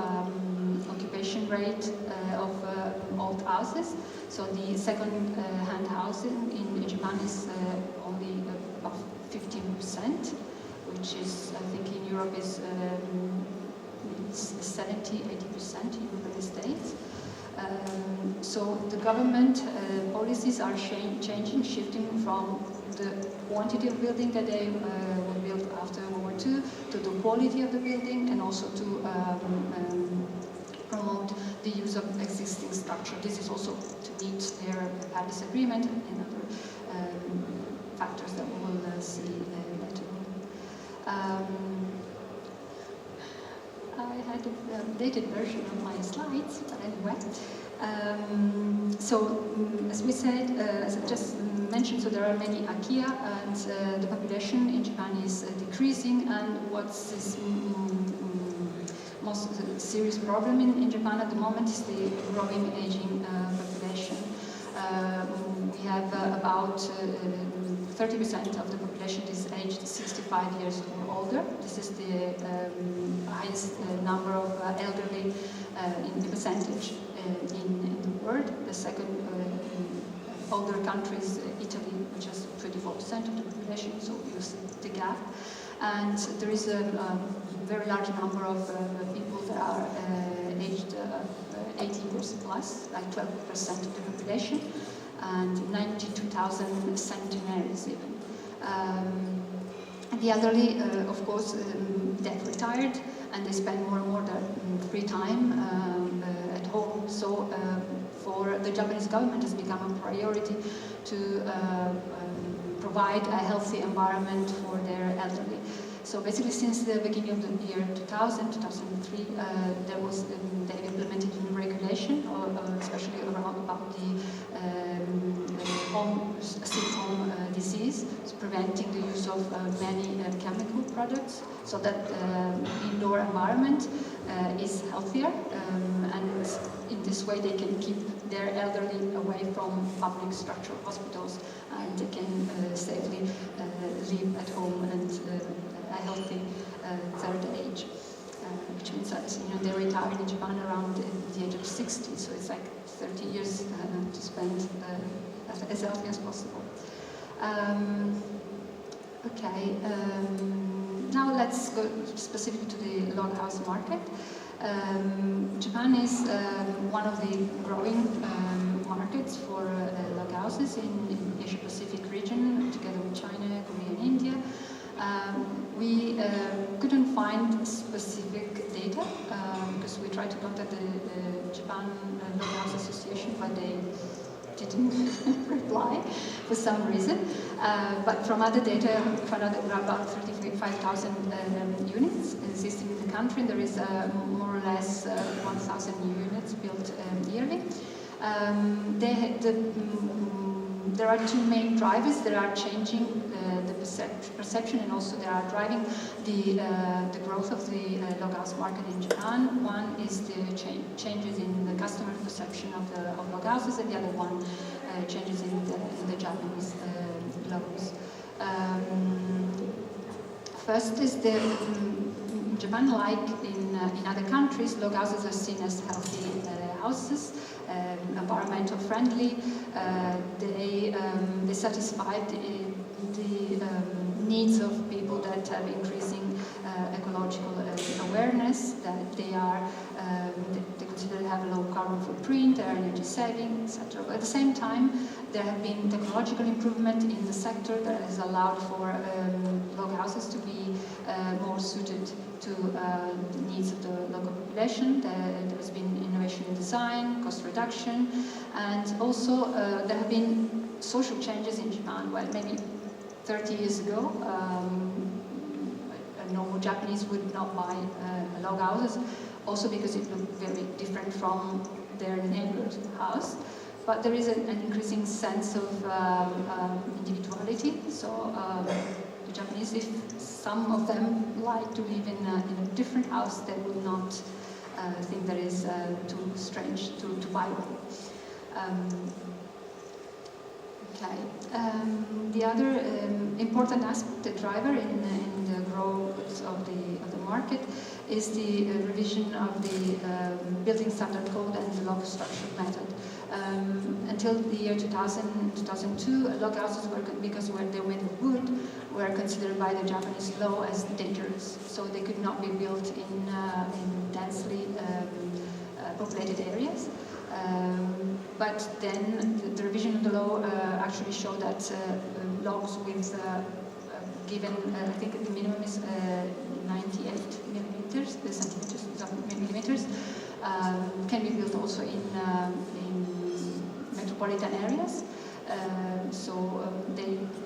occupation rate of old houses. So the second-hand housing in Japan is only about 15%, which is, I think, in Europe is 70-80% in United States. So the government policies are changing, shifting from the quantity of building that they were built after World War II to the quality of the building, and also to promote the use of existing structure. This is also to meet their Paris Agreement and other factors that we will see later on. I had an updated version of my slides, but anyway. As we said, as I just mentioned, so there are many akiya, and the population in Japan is decreasing, and what's this most serious problem in Japan at the moment is the growing aging population. We have about 30% of the population is aged 65 years or older. This is the highest number of elderly in the percentage in the world. The second older country is Italy, which has 24% of the population, so you see the gap. And there is a very large number of people that are aged 80 years plus, like 12% of the population, and 92,000 centenaries even. The elderly, of course, get retired, and they spend more and more their free time at home. So for the Japanese government, it's become a priority to provide a healthy environment for their elderly. So basically, since the beginning of the year 2000, 2003, there was they implemented a regulation, especially around about the sick home disease, so preventing the use of many chemical products, so that indoor environment is healthier, and in this way they can keep their elderly away from public structural hospitals, and they can safely live at home and a healthy third age, which means that they retire in Japan around the age of 60, so it's like 30 years to spend as healthy as possible. Now let's go specifically to the log house market. Japan is one of the growing markets for log houses in Asia Pacific region, together with China, Korea, and India. We couldn't find specific data because we tried to contact the Japan Log House Association, but they didn't reply for some reason. But from other data, we found out that there are about 35,000 units existing in the country. There is more or less 1,000 new units built yearly. There are two main drivers that are changing the perception, and also they are driving the growth of the log house market in Japan. One is the changes in the customer perception of log houses, and the other one changes in the Japanese logs. First is in Japan, like in other countries, log houses are seen as healthy houses, environmental friendly. They satisfy the needs of people that have increasing ecological awareness, that they consider to have a low carbon footprint, they are energy saving, etc. But at the same time, there have been technological improvement in the sector that has allowed for log houses to be more suited to the needs of the local population. There has been innovation in design, cost reduction, and also there have been social changes in Japan. Well, maybe 30 years ago, a normal Japanese would not buy log houses, also because it looked very different from their neighbor's house. But there is an increasing sense of individuality. So the Japanese, if some of them like to live in a different house, they would not think that is too strange to buy one. The other important aspect, the driver in the growth of the market, is the revision of the building standard code and the log structure method. Until the year 2000, 2002, log houses were, because they were made of wood, were considered by the Japanese law as dangerous. So they could not be built in densely populated areas. But then the revision of the law actually showed that logs with given, I think the minimum is 98 millimeters, millimeters, can be built also in metropolitan areas.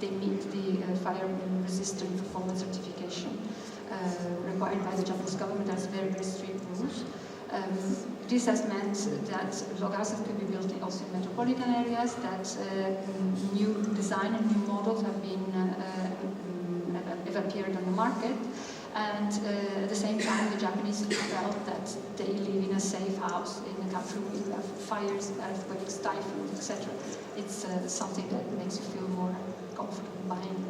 They meet the fire resistant performance certification required by the Japanese government. Has very, very strict rules. This has meant that log houses could be built also in metropolitan areas, that new design and new models have appeared on the market, and at the same time the Japanese felt that they live in a safe house in a country with fires, earthquakes, typhoons, etc. It's something that makes you feel more comfortable buying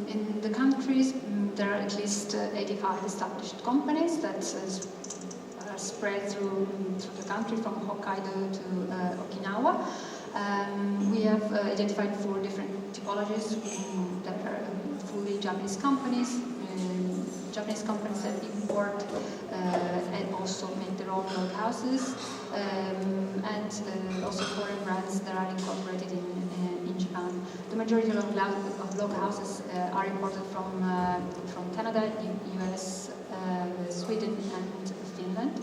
in the countries, there are at least 85 established companies that are spread through the country from Hokkaido to Okinawa. We have identified 4 different typologies that are fully Japanese companies. Japanese companies that import and also make their own log houses, and also foreign brands that are incorporated in Japan. The majority of log houses are imported from Canada, US, Sweden, and Finland.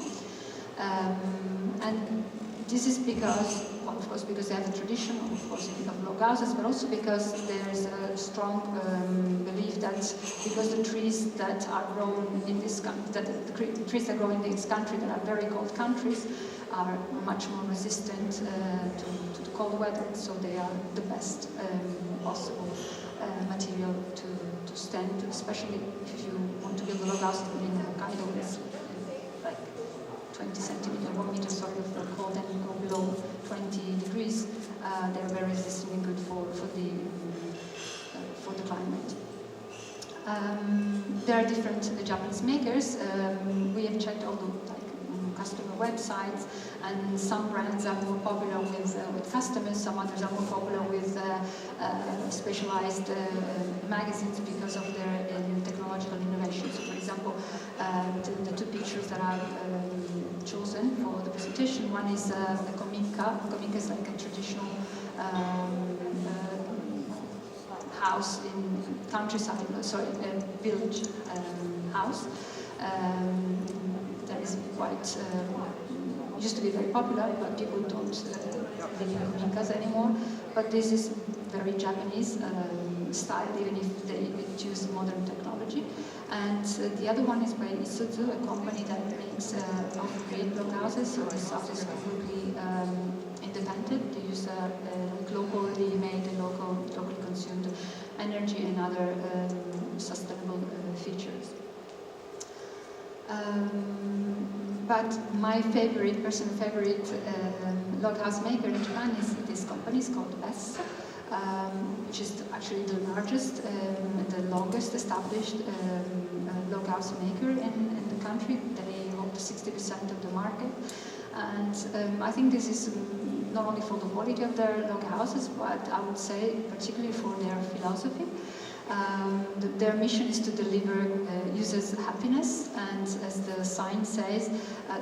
And this is because, well, of course, because they have a tradition, of course, of log houses, but also because there's a strong belief that because the trees that are grown in this country, that the trees that grow in this country, that are very cold countries, are much more resistant to the cold weather, so they are the best possible material to stand, especially if you want to build a log house in Hokkaido, it's like 20 centimeters, 1 meter sort of cold, and go below 20 degrees. They're very resistant and good for the climate. There are different Japanese makers. We have checked all the customer websites, and some brands are more popular with customers, some others are more popular with specialized magazines because of their technological innovation. So, for example, the 2 pictures that I've chosen for the presentation, one is the Kominka. Kominka is like a traditional house in countryside, sorry, a village house. That is quite, used to be very popular, but people don't live in Kominkas anymore. But this is very Japanese style, even if they use modern technology. And the other one is by Isuzu, a company that makes off-grid log houses. So this house is completely independent. They use locally made and locally consumed energy and other sustainable features. But my personal favorite log house maker in Japan is this company. It's called BESS, which is actually the largest, the longest established log house maker in the country. They hold 60% of the market, and I think this is not only for the quality of their log houses, but I would say particularly for their philosophy. Their mission is to deliver users happiness, and as the sign says,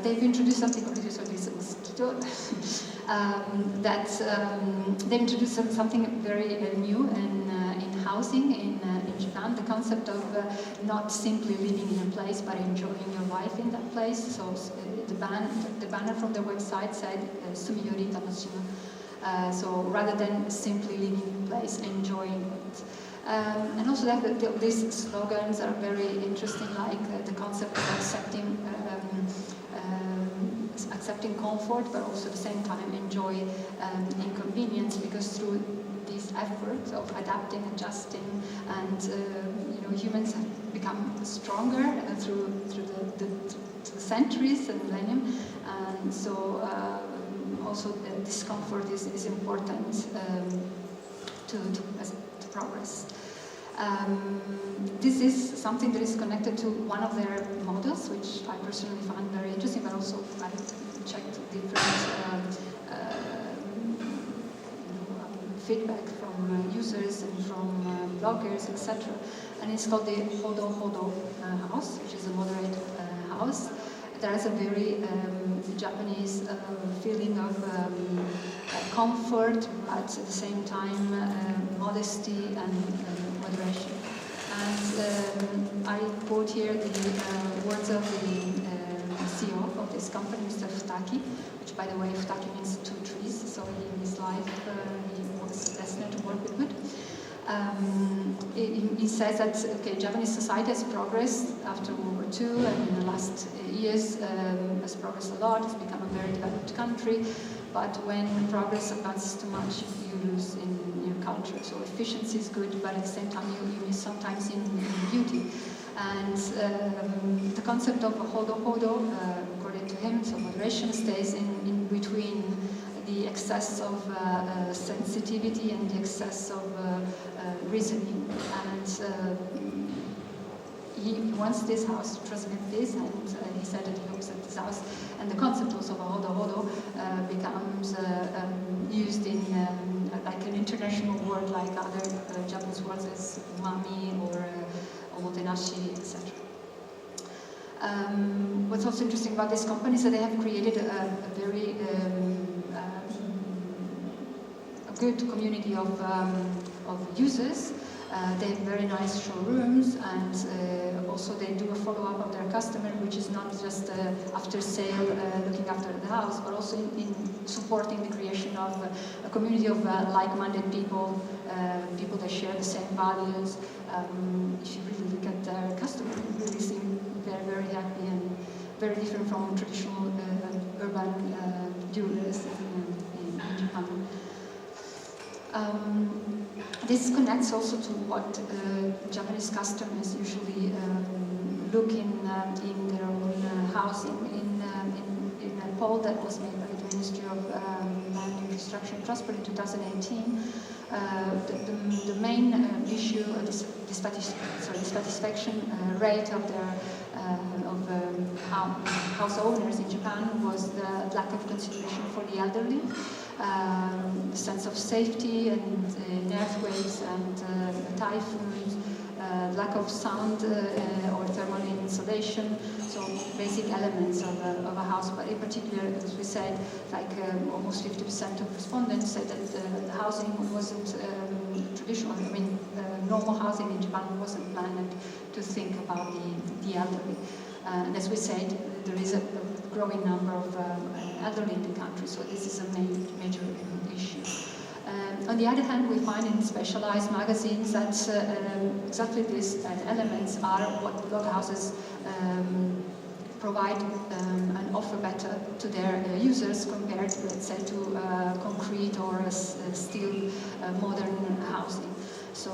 they've introduced something. Oh, this is a mosquito. They've introduced something very new in housing in Japan. The concept of not simply living in a place, but enjoying your life in that place. So the banner from their website said "Sumiyori Tanoshimu." So rather than simply living in a place, enjoying it. And also these slogans are very interesting, like the concept of accepting comfort, but also at the same time enjoy inconvenience, because through these efforts of adapting, adjusting, and humans have become stronger through the centuries and millennium, and so also discomfort is important to progress. This is something that is connected to one of their models, which I personally found very interesting, but also I checked different feedback from users and from bloggers, etc. And it's called the Hodo Hodo house, which is a moderate house. There is a very Japanese feeling of comfort, but at the same time modesty and moderation. And I quote here the words of the CEO of this company, Mr. Futaki, which by the way, futaki means 2 trees, so in his life he was destined to work with wood. He says that Japanese society has progressed after World War II, and in the last years has progressed a lot. It's become a very developed country, but when progress advances too much, you lose in your culture. So efficiency is good, but at the same time you miss sometimes in beauty. And the concept of hodo, according to him, so moderation stays in between the excess of sensitivity and the excess of reasoning. And he wants this house to transmit this, and he said that he hopes that this house and the concept also of hodo becomes used in like an international word like other Japanese words as umami or omotenashi, etc. What's also interesting about this company is that they have created a very a good community of users. They have very nice showrooms, and also they do a follow-up of their customer, which is not just after sale looking after the house, but also in supporting the creation of a community of like-minded people, people that share the same values. If you really look at their customers, you really seem very, very happy and very different from traditional urban jewelers in Japan. This connects also to what Japanese customers usually look in their own housing. In a poll that was made by the Ministry of Land, Infrastructure and Transport in 2018, the main issue, the satisfaction rate of their house owners in Japan was the lack of consideration for the elderly, the sense of safety and in earthquakes and typhoons, lack of sound or thermal insulation, so basic elements of a house. But in particular, as we said, like almost 50% of respondents said that the housing wasn't traditional. I mean, normal housing in Japan wasn't planned to think about the elderly. And as we said, there is a growing number of elderly in the country, so this is a major issue. On the other hand, we find in specialized magazines that exactly these elements are what log houses provide and offer better to their users compared, let's say, to concrete or steel modern housing. So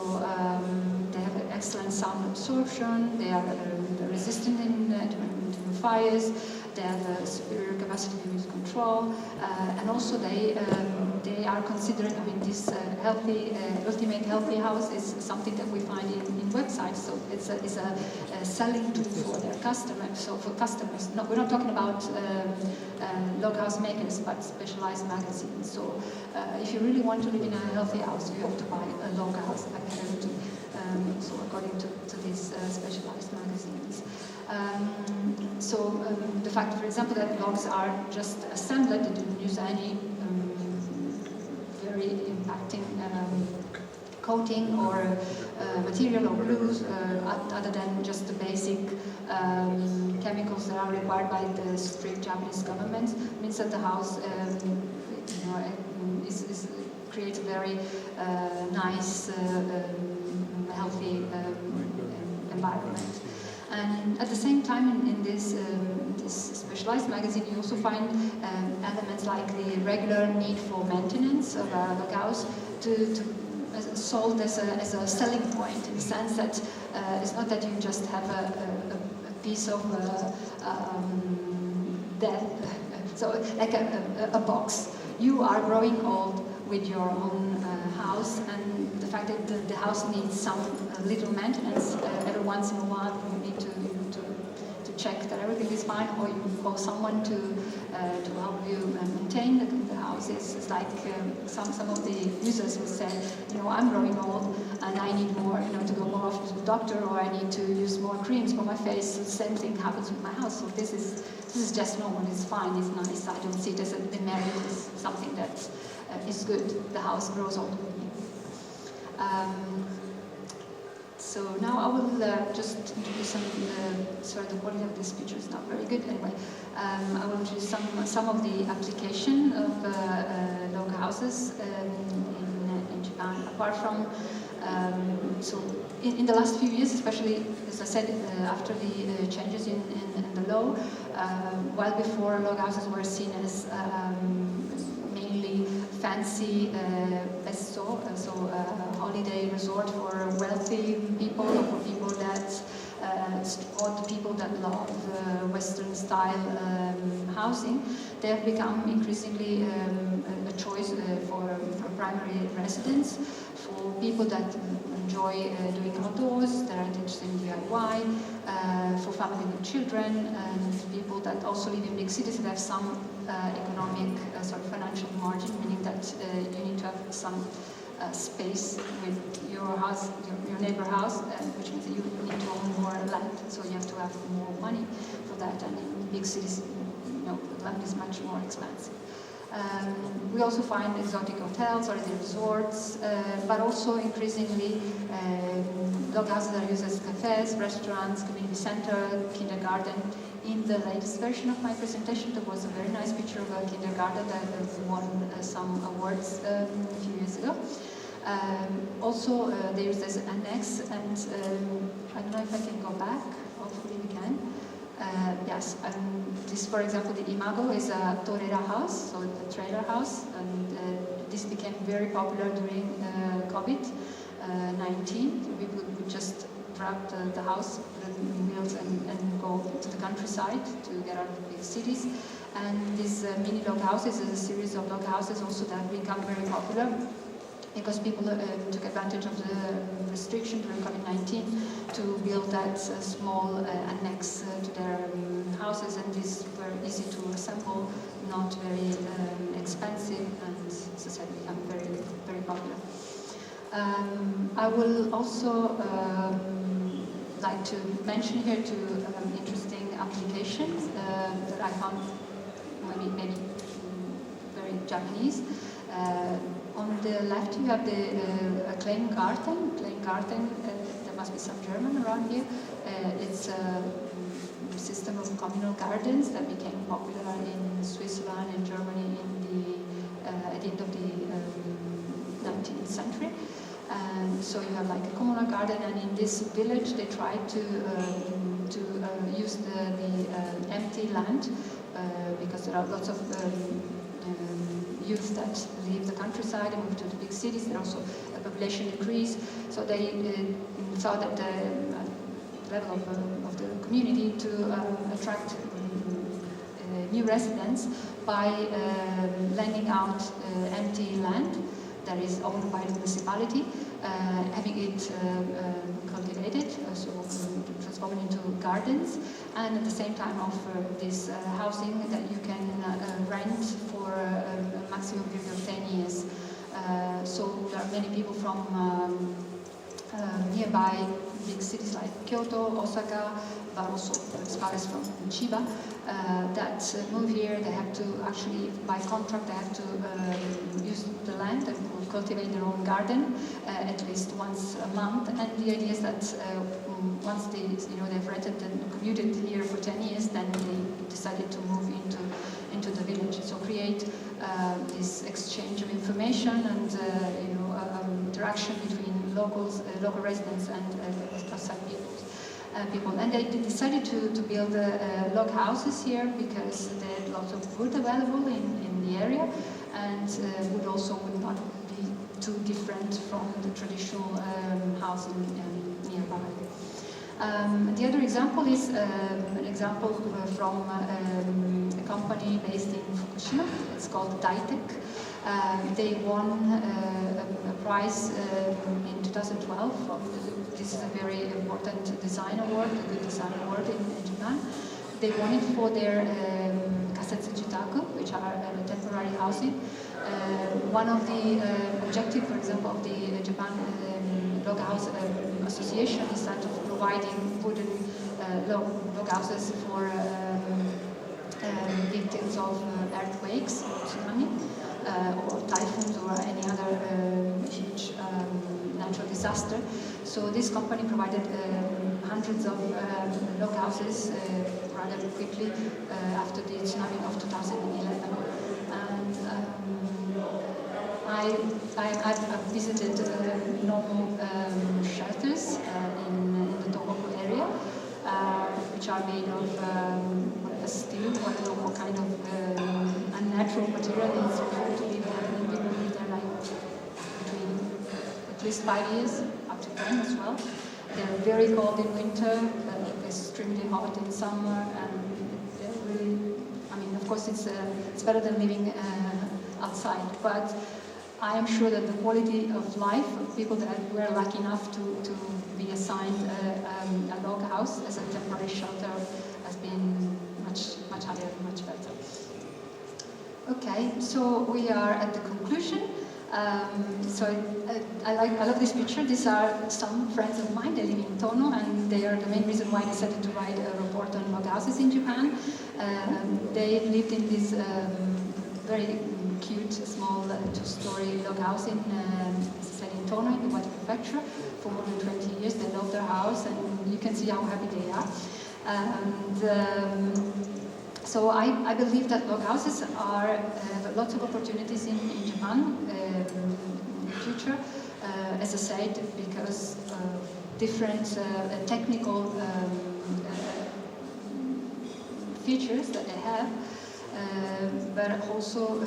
they have excellent sound absorption, they are resistant to fires, they have a superior capacity to use control, and also they are considering, I mean, this ultimate healthy house is something that we find in websites, so it's a selling tool for their customers. So for customers, we're not talking about log house makers, but specialized magazines. So if you really want to live in a healthy house, you have to buy a log house, so according to these specialized magazines. The fact, for example, that logs are just assembled, they didn't use any very impacting coating or material or glues, other than just the basic chemicals that are required by the strict Japanese government, means that the house creates a very nice, healthy environment. And at the same time, in this specialized magazine, you also find elements like the regular need for maintenance of a house sold as a selling point, in the sense that it's not that you just have a piece of so like a box. You are growing old with your own house, and the fact that the house needs some little maintenance every once in a while, you need to check that everything is fine, or you call someone to help you maintain the house. It's like some of the users will say, I'm growing old and I need more, to go more often to the doctor, or I need to use more creams for my face. So the same thing happens with my house. So this is just normal. It's fine. It's nice. I don't see it as a demerit. It's something that is good. The house grows old with me. So now I will just introduce some, sorry, the quality of this picture is not very good. Anyway, I will introduce some of the application of log houses in Japan. Apart from, so in the last few years, especially, as I said, after the changes in the law, while before log houses were seen as mainly fancy besso, so holiday resort for wealthy people or for people that people that love Western style housing, they have become increasingly a choice for primary residence, for people that enjoy doing outdoors, that are interested in DIY, for family with children, and people that also live in big cities that have some economic, financial margin, meaning that you need to have some space with your house, your neighbor house, which means that you need to own more land, so you have to have more money for that, and in big cities, land is much more expensive. We also find exotic hotels, holiday resorts, but also increasingly log houses are used as cafes, restaurants, community center, kindergarten. In the latest version of my presentation, there was a very nice picture of a kindergarten that has won some awards a few years ago. Also, there's this annex, and I don't know if I can go back. Hopefully we can. Yes, this, for example, the Imago is a torera house, so a trailer house, and this became very popular during COVID-19. People would just grab the house, the wheels, and go to the countryside to get out of the big cities. And this mini log houses is a series of log houses also that become very popular, because people took advantage of the restriction during COVID-19 to build that small annex to their houses, and these were easy to assemble, not very expensive, and as I said, become very, very popular. I will also like to mention here two interesting applications that I found maybe very Japanese. On the left, you have the Kleingarten. Kleingarten, there must be some German around here. It's a system of communal gardens that became popular in Switzerland and Germany at the end of the 19th century. So you have like a communal garden, and in this village, they tried to use the empty land because there are lots of youth that leave the countryside and move to the big cities. There's also a population decrease, so they thought that the level of the community to attract new residents by lending out empty land that is owned by the municipality, having it cultivated, so transformed into gardens, and at the same time offer this housing that you can rent for a maximum period of 10 years. So there are many people from nearby big cities like Kyoto, Osaka, but also as far as from Chiba, that move here. They have to actually, by contract, they have to use the land and cultivate their own garden at least once a month. And the idea is that once they've rented and commuted here for 10 years, then they decided to move into the village. So create this exchange of information and interaction between local residents and outside people. And they decided to build log houses here because they had lots of wood available in the area, and wood also would not be too different from the traditional housing nearby. The other example is an example from a company based in Fukushima. It's called Daitech. They won a prize in 2012. This is a very important design award, the Good Design Award in Japan. They won it for their kasetsu jitaku, which are temporary housing. One of the objectives, for example, of the Japan Log House Association is that of providing wooden log houses for victims of earthquakes, tsunami, or typhoons, or any other huge natural disaster. So So this company provided hundreds of log houses rather quickly after the tsunami of 2011. And I've visited normal shelters in the Tohoku area, which are made of steel, or I don't know what kind of unnatural material is required to live there, and people live there like between at least 5 years, up to 10 as well. They're very cold in winter, extremely hot in summer, and they're really, I mean, of course it's better than living outside, but I am sure that the quality of life of people that were lucky enough to be assigned a log house as a temporary shelter has been much higher, much better. Okay, so we are at the conclusion. I love this picture. These are some friends of mine. They live in Tono, and they are the main reason why I decided to write a report on log houses in Japan. They lived in this very cute, small two-story log house in Tono, in Iwate Prefecture, for more than 20 years. They love their house, and you can see how happy they are. And so I believe that log houses are lots of opportunities in Japan in the future, as I said, because different technical features that they have, but also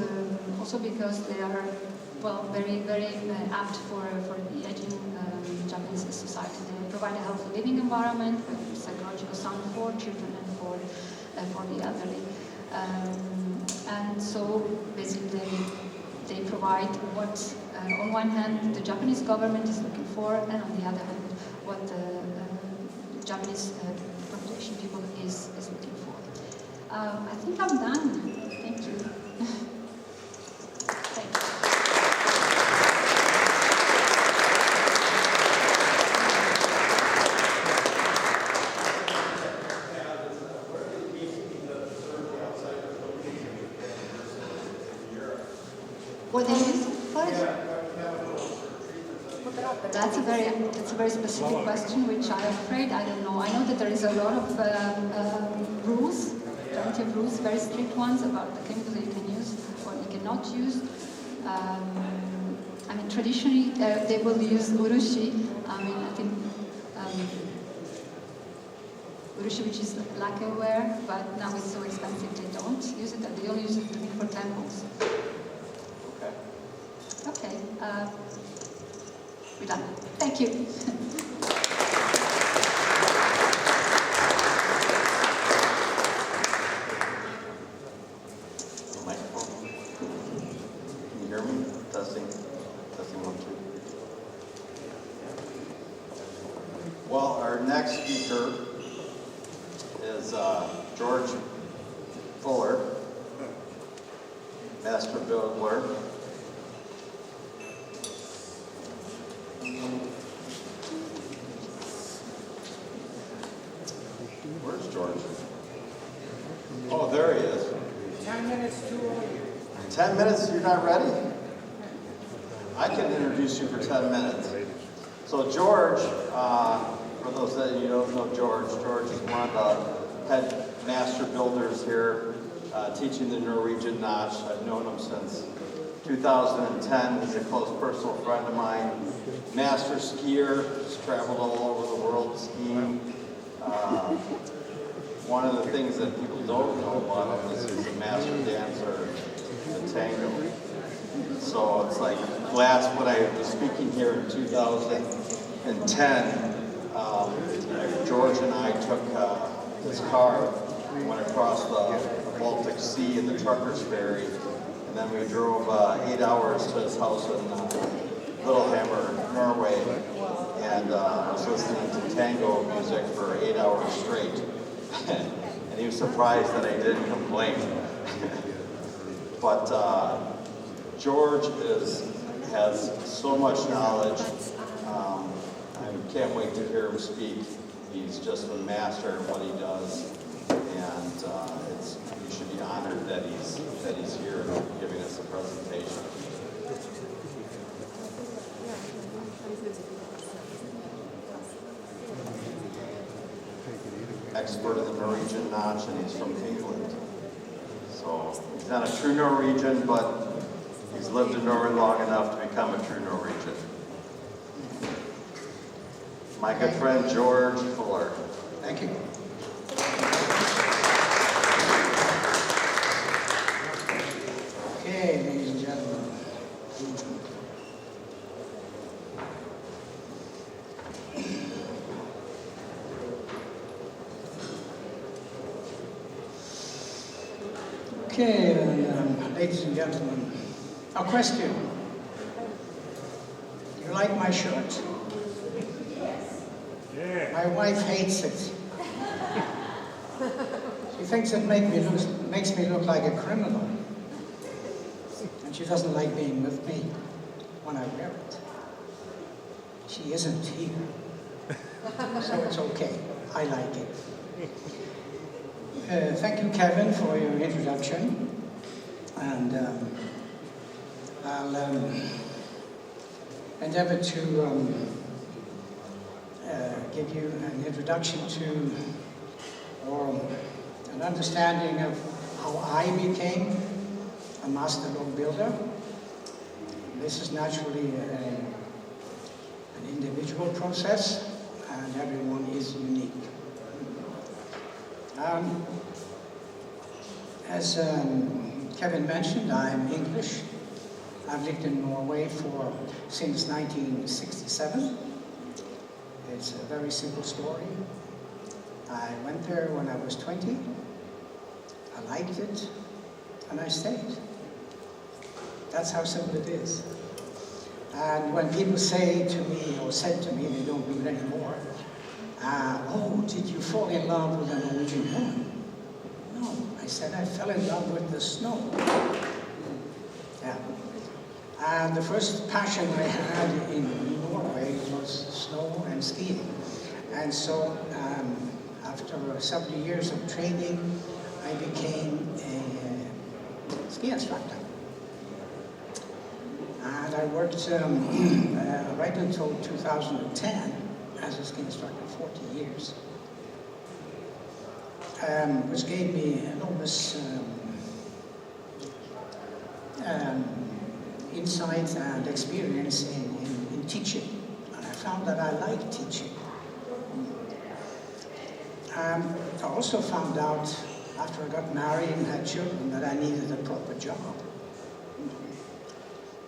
because they are very apt for the aging Japanese society. They provide a healthy living environment with psychological sound for children and for the elderly, and so basically they provide what on one hand the Japanese government is looking for, and on the other hand what the Japanese population people is looking for. I think I'm done. Thank you. Thank you. What they use for it? That's a very specific question, which I'm afraid I don't know. I know that there is a lot of rules, plenty of rules, very strict ones about the chemicals that you can use or you cannot use. I mean, traditionally they will use urushi. I mean, I think urushi, which is lacquerware, but now it's so expensive they don't use it. They only use it for temples. Okay, we're done. Thank you. Microphone. Can you hear me? Testing 1, 2. Well, our next speaker is George Fuller, master builder. Where's George? Oh, there he is. 10 minutes too early. 10 minutes? You're not ready? I can introduce you for 10 minutes. So George, for those that you don't know George is one of the head master builders here, teaching the Norwegian Notch. I've known him since 2010. He's a close personal friend of mine. Master skier, just traveled all over the world skiing. One of the things that people don't know about him is he's a master dancer, the tango. So it's like when I was speaking here in 2010, George and I took his car, went across the Baltic Sea in the trucker's ferry, and then we drove 8 hours to his house in Littlehammer, Norway, and was listening to tango music for 8 hours straight. And he was surprised that I didn't complain. But George has so much knowledge. I can't wait to hear him speak. He's just a master at what he does, and you should be honored that he's here giving us a presentation. expert in the Norwegian notch, and he's from England. So he's not a true Norwegian, but he's lived in Norway long enough to become a true Norwegian. My good friend George Fuller. Thank you. Okay, ladies and gentlemen. Okay, ladies and gentlemen, a question. Do you like my shirt? Yeah. My wife hates it. She thinks it makes me look like a criminal. And she doesn't like being with me when I wear it. She isn't here. So it's okay. I like it. Thank you, Kevin, for your introduction. And I'll endeavor to give you an introduction to, or an understanding of how I became a master log builder. This is naturally an individual process, and everyone is unique. As Kevin mentioned, I'm English. I've lived in Norway since 1967. It's a very simple story. I went there when I was 20. I liked it, and I stayed. That's how simple it is. And when people say to me, or said to me, they don't do it anymore, oh, did you fall in love with a Norwegian woman? No, I said I fell in love with the snow. Yeah. And the first passion I had in Norway was snow and skiing. And so after several years of training, I became a ski instructor. And I worked right until 2010 as a ski instructor, 40 years. Which gave me enormous insight and experience in teaching. And I found that I like teaching. I also found out, after I got married and had children, that I needed a proper job.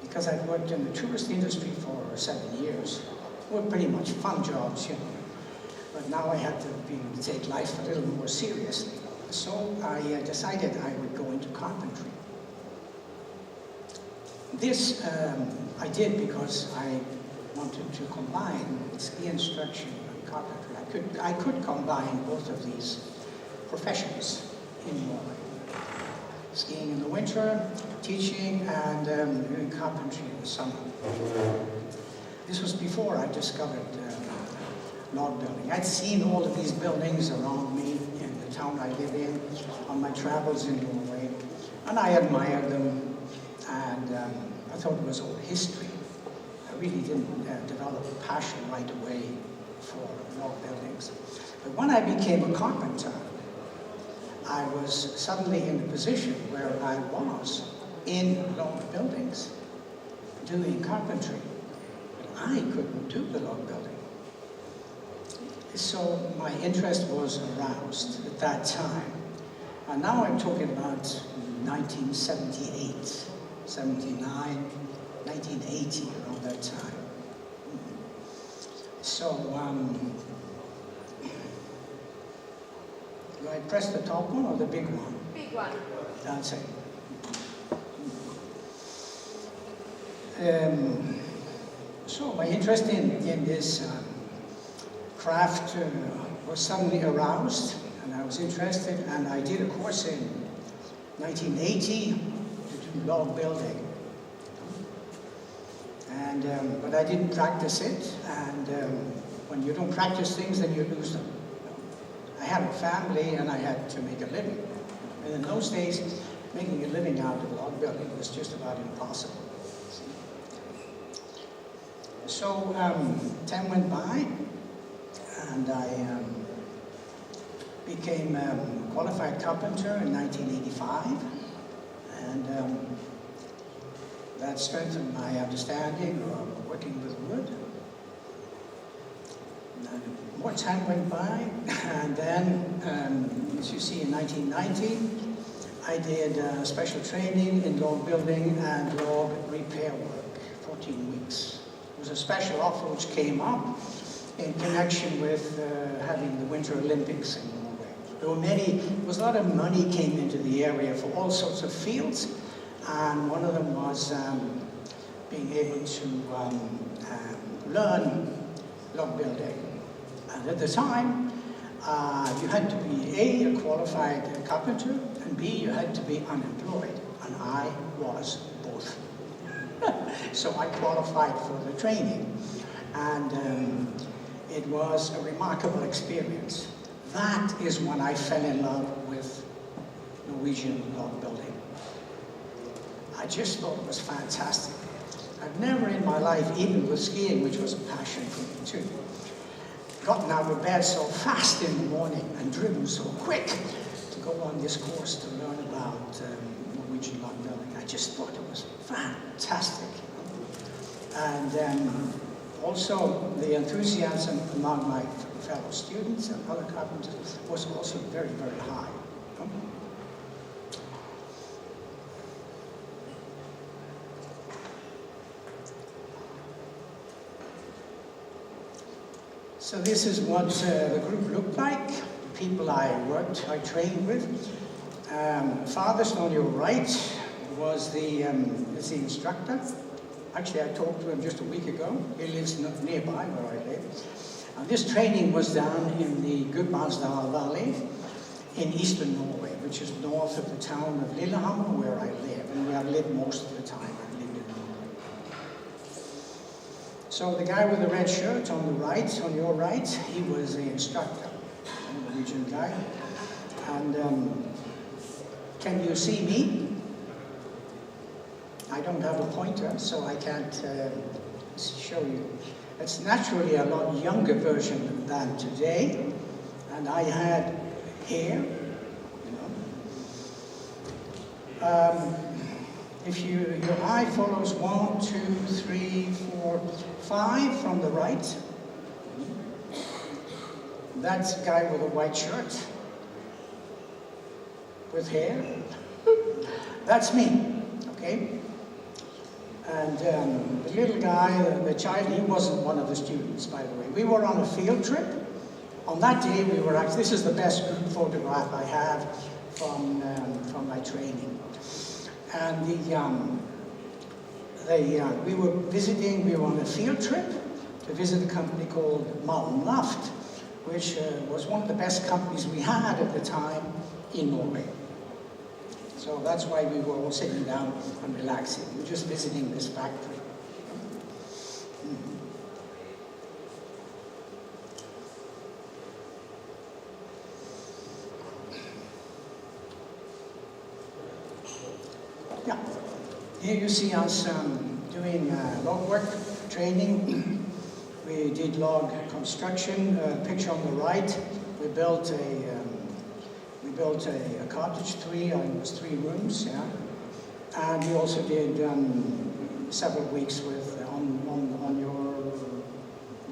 Because I'd worked in the tourist industry for 7 years. Were pretty much fun jobs, you know. But now I had to take life a little more seriously. So I decided I would go into carpentry. This I did because I wanted to combine ski instruction and carpentry. I could combine both of these professions in Norway. Skiing in the winter, teaching, and doing carpentry in the summer. This was before I discovered log building. I'd seen all of these buildings around me in the town I live in on my travels in Norway, and I admired them, and I thought it was all history. I really didn't develop a passion right away for log buildings. But when I became a carpenter, I was suddenly in a position where I was in log buildings doing carpentry. I couldn't do the log building. So my interest was aroused at that time. And now I'm talking about 1978, 79, 1980, around that time. So, do I press the top one or the big one? Big one. That's it. So my interest in this craft was suddenly aroused, and I was interested, and I did a course in 1980 to do log building. And but I didn't practice it, and when you don't practice things, then you lose them. I had a family, and I had to make a living. And in those days, making a living out of log building was just about impossible. So 10 went by, and I became a qualified carpenter in 1985, and that strengthened my understanding of working with wood. And more time went by, and then, as you see, in 1990, I did special training in log building and log repair work, 14 weeks. It was a special offer which came up in connection with having the Winter Olympics in Norway. There was a lot of money came into the area for all sorts of fields, and one of them was being able to learn log building. And at the time, you had to be A, a qualified carpenter, and B, you had to be unemployed, and I was both. So I qualified for the training, and it was a remarkable experience. That is when I fell in love with Norwegian log building. I just thought it was fantastic. I've never in my life, even with skiing, which was a passion for me too, gotten out of bed so fast in the morning and driven so quick to go on this course to learn about Norwegian log building. I just thought it was fantastic. And also the enthusiasm among my fellow students and other carpenters was also very, very high. So this is what the group looked like, the people I trained with. Farthest on your right was the instructor. Actually, I talked to him just a week ago. He lives nearby where I live. And this training was done in the Gudbrandsdal Valley in eastern Norway, which is north of the town of Lillehammer, where I live, and where I've lived most of the time. I've lived in Norway. So the guy with the red shirt on the right, on your right, he was the instructor, a Norwegian guy. And can you see me? I don't have a pointer, so I can't show you. It's naturally a lot younger version than today, and I had hair, you know. If your eye follows 1, 2, 3, 4, 5 from the right, that's a guy with a white shirt, with hair. That's me, okay? And the little guy, the child, he wasn't one of the students, by the way. We were on a field trip. On that day, we were actually, this is the best group photograph I have from my training. And we were on a field trip to visit a company called Malmlaft, which was one of the best companies we had at the time in Norway. So that's why we were all sitting down and relaxing. We were just visiting this factory. Yeah, here you see us doing log work, training. We did log construction. Picture on the right, we built a cottage, it was 3 rooms, yeah. And we also did several weeks with, on your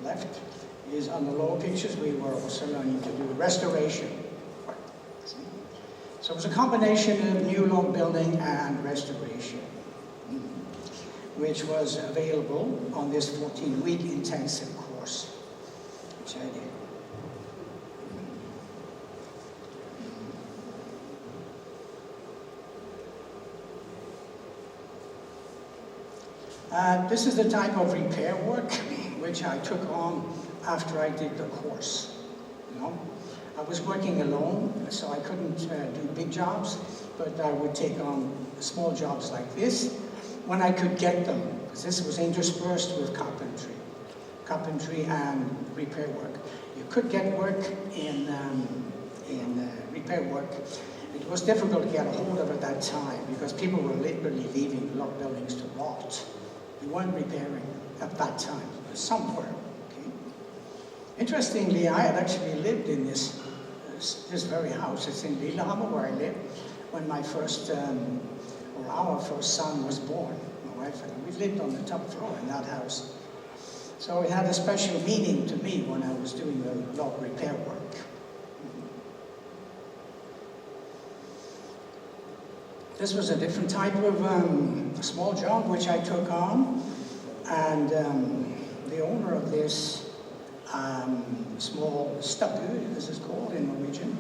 left, is on the lower pictures, we were also learning to do restoration work. So it was a combination of new log building and restoration, which was available on this 14-week intensive course, which I did. This is the type of repair work which I took on after I did the course. You know, I was working alone, so I couldn't do big jobs, but I would take on small jobs like this when I could get them, because this was interspersed with carpentry and repair work. You could get work in repair work. It was difficult to get a hold of at that time because people were literally leaving log buildings to rot. We weren't repairing at that time. Some were, okay? Interestingly, I had actually lived in this this very house. It's in Lillehammer where I live. When my first, or our first son was born, my wife and I, we lived on the top floor in that house. So it had a special meaning to me when I was doing the log repair work. This was a different type of a small job which I took on, and the owner of this small stubbe, as it's called in Norwegian,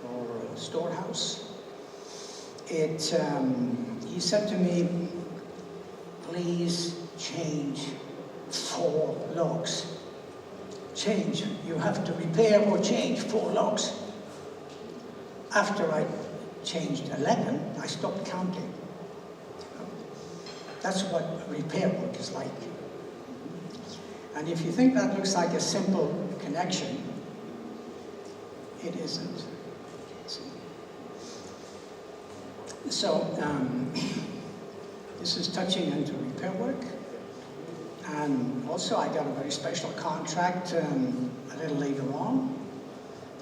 or storehouse, he said to me, please change 4 logs. Change, you have to repair or change 4 logs. After I changed 11, I stopped counting. That's what repair work is like. And if you think that looks like a simple connection, it isn't. See? So, this is touching into repair work. And also I got a very special contract a little later on,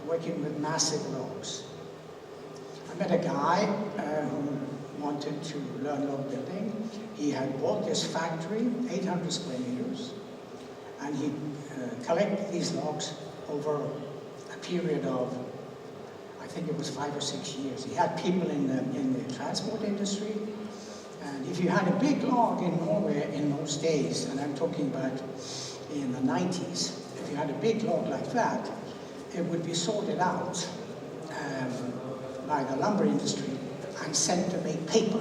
working with massive logs. I met a guy who wanted to learn log building. He had bought this factory, 800 square meters, and he collected these logs over a period of, I think it was 5 or 6 years. He had people in the transport industry, and if you had a big log in Norway in those days, and I'm talking about in the 90s, if you had a big log like that, it would be sorted out by the lumber industry and sent to make paper.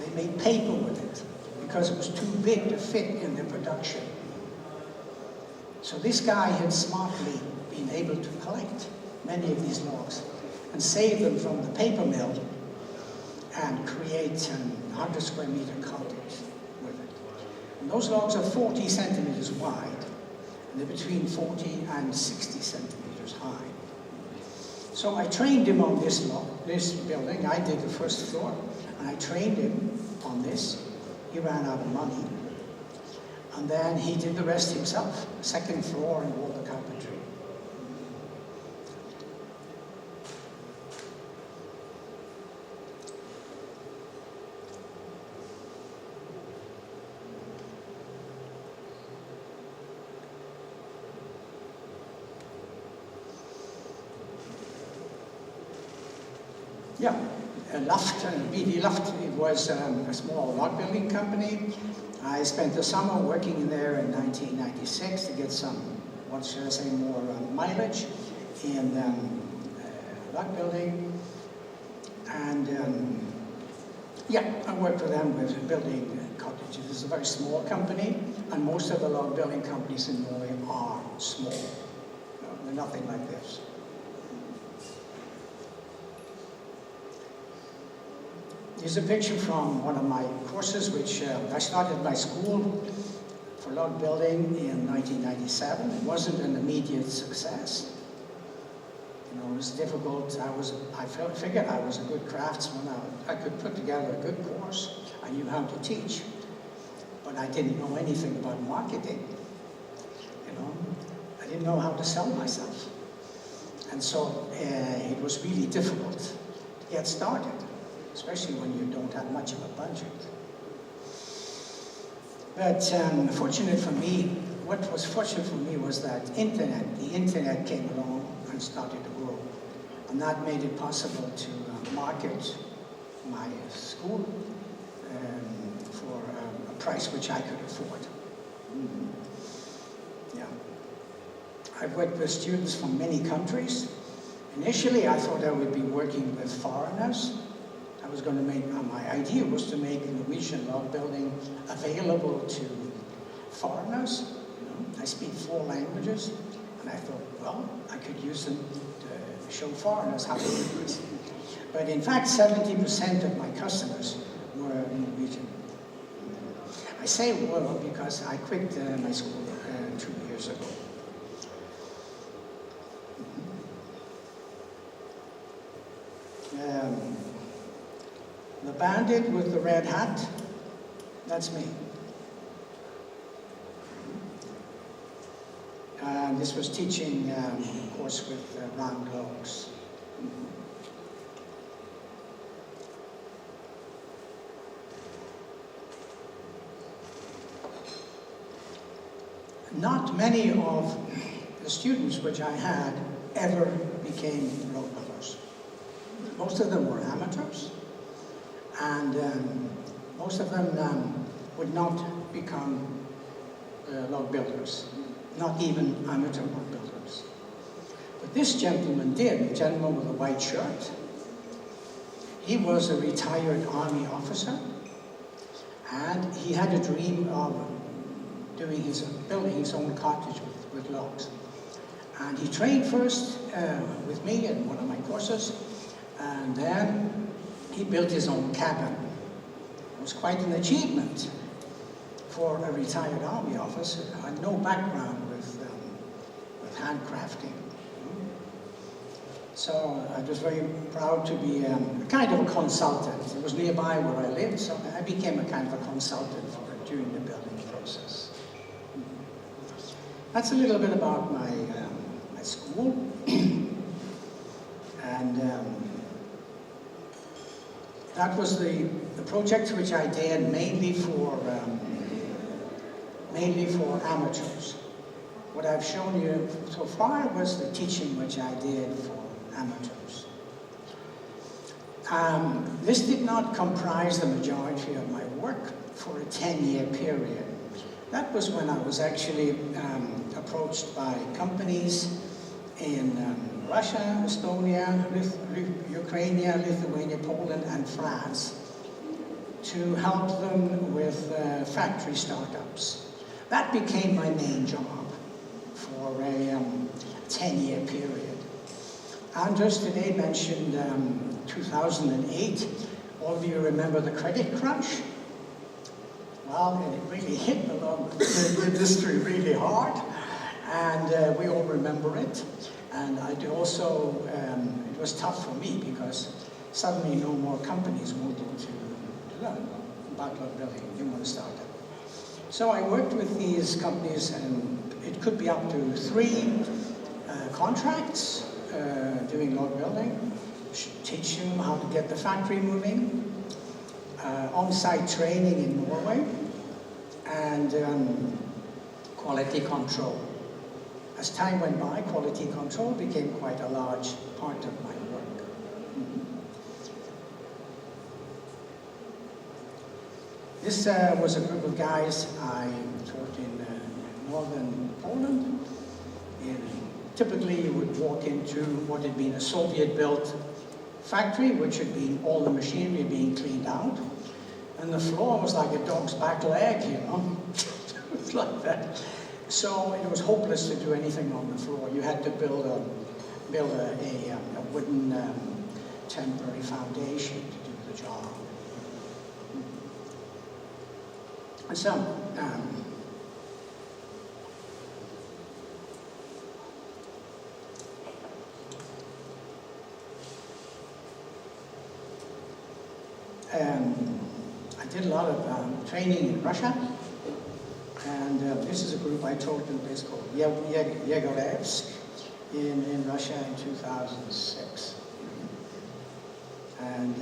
They made paper with it because it was too big to fit in the production. So this guy had smartly been able to collect many of these logs and save them from the paper mill and create a 100 square meter cottage with it. And those logs are 40 centimeters wide, and they're between 40 and 60 centimeters high. So I trained him on this building. I did the first floor, and I trained him on this. He ran out of money. And then he did the rest himself, second floor and all the carpentry. Yeah, BD Laft, it was a small log building company. I spent the summer working in there in 1996 to get some, what should I say, more mileage in log building. And yeah, I worked with them with building cottages. It's a very small company, and most of the log building companies in Norway are small. They're nothing like this. Here's a picture from one of my courses, which I started my school for log building in 1997. It wasn't an immediate success. You know, it was difficult. I figured I was a good craftsman. I could put together a good course. I knew how to teach, but I didn't know anything about marketing. You know, I didn't know how to sell myself, and so it was really difficult to get started, especially when you don't have much of a budget. But fortunate for me, what was fortunate for me was that the internet came along and started to grow. And that made it possible to market my school for a price which I could afford. Yeah. I've worked with students from many countries. Initially, I thought I would be working with foreigners. I was going to make, my idea was to make Norwegian log building available to foreigners. You know, I speak 4 languages, and I thought, well, I could use them to show foreigners how to do this. But in fact, 70% of my customers were Norwegian. I say were because I quit my school 2 years ago. The bandit with the red hat, that's me. And this was teaching a course with round logs. Not many of the students which I had ever became log builders. Most of them were amateurs, and most of them would not become log builders, not even amateur log builders. But this gentleman did, the gentleman with the white shirt. He was a retired army officer, and he had a dream of building his own cottage with logs. And he trained first with me in one of my courses, and then he built his own cabin. It was quite an achievement for a retired army officer who had no background with handcrafting. So I was very proud to be a kind of a consultant. It was nearby where I lived, so I became a kind of a consultant during the building process. That's a little bit about my school. And that was the project which I did mainly for amateurs. What I've shown you so far was the teaching which I did for amateurs. This did not comprise the majority of my work for a 10-year period. That was when I was actually approached by companies in Russia, Estonia, Ukraine, Lithuania, Poland, and France to help them with factory startups. That became my main job for a 10-year period. Anders today mentioned 2008. All of you remember the credit crunch? Well, it really hit the industry really hard, and we all remember it. And I do also, it was tough for me because suddenly no more companies wanted to learn about log building. They want to start it. So I worked with these companies, and it could be up to 3 contracts doing log building, teach them how to get the factory moving, on-site training in Norway, and quality control. As time went by, quality control became quite a large part of my work. This was a group of guys I taught in northern Poland. Typically, you would walk into what had been a Soviet-built factory, which had been all the machinery being cleaned out. And the floor was like a dog's back leg, you know. It was like that. So it was hopeless to do anything on the floor. You had to build a wooden temporary foundation to do the job. And so, I did a lot of training in Russia, and this is a group I taught in a place called Yegorevsk in Russia in 2006. And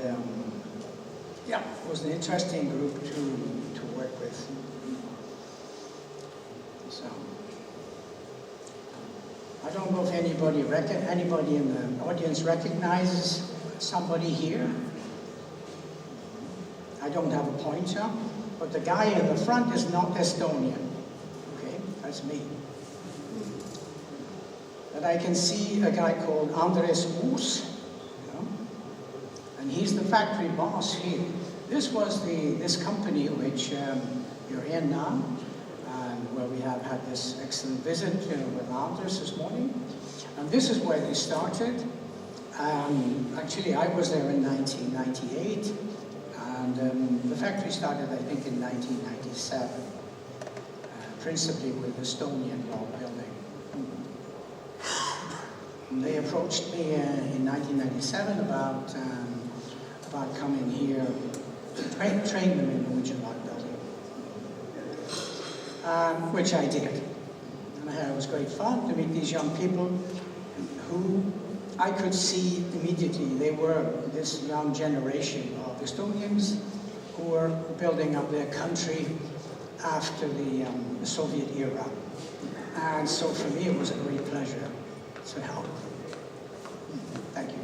yeah, it was an interesting group to work with. So I don't know if anybody in the audience recognizes somebody here. I don't have a pointer, but the guy in the front is not Estonian. Okay, that's me. But I can see a guy called Andres Uus, and he's the factory boss here. This was this company which you're in now, and where we have had this excellent visit with Anders this morning. And this is where they started. Actually, I was there in 1998. And the factory started, I think, in 1997, principally with Estonian log building. And they approached me in 1997 about coming here to train them in Norwegian log building, which I did. And it was great fun to meet these young people who I could see immediately they were this young generation of Estonians who were building up their country after the Soviet era. And so for me it was a great pleasure to help. Thank you.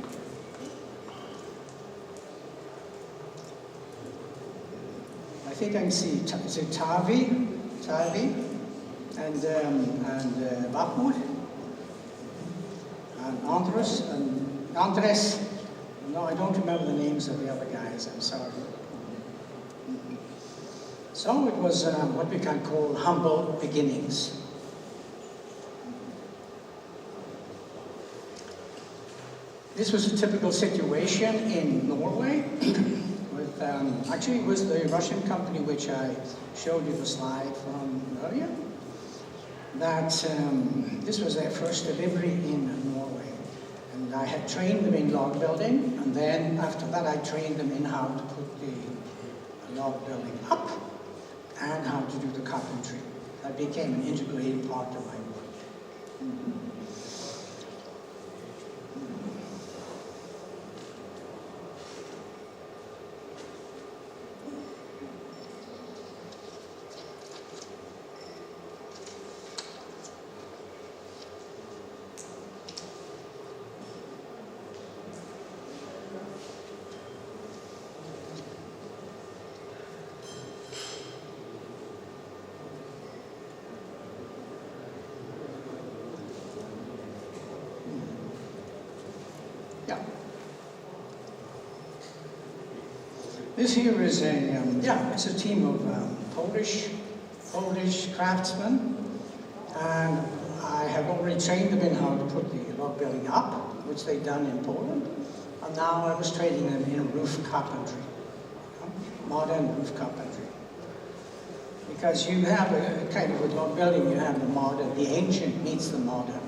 I think I can see, is it Tarvi, and Vapur, and Andres. No, I don't remember the names of the other guys, I'm sorry. So it was what we can call humble beginnings. This was a typical situation in Norway. Actually, it was the Russian company which I showed you the slide from earlier. That this was their first delivery in Norway. And I had trained them in log building, and then after that I trained them in how to put the log building up and how to do the carpentry. That became an integrated part of my work. This here is it's a team of Polish craftsmen, and I have already trained them in how to put the log building up, which they've done in Poland, and now I was training them in roof carpentry, modern roof carpentry. Because you have a kind of, with log building, you have the modern, the ancient meets the modern.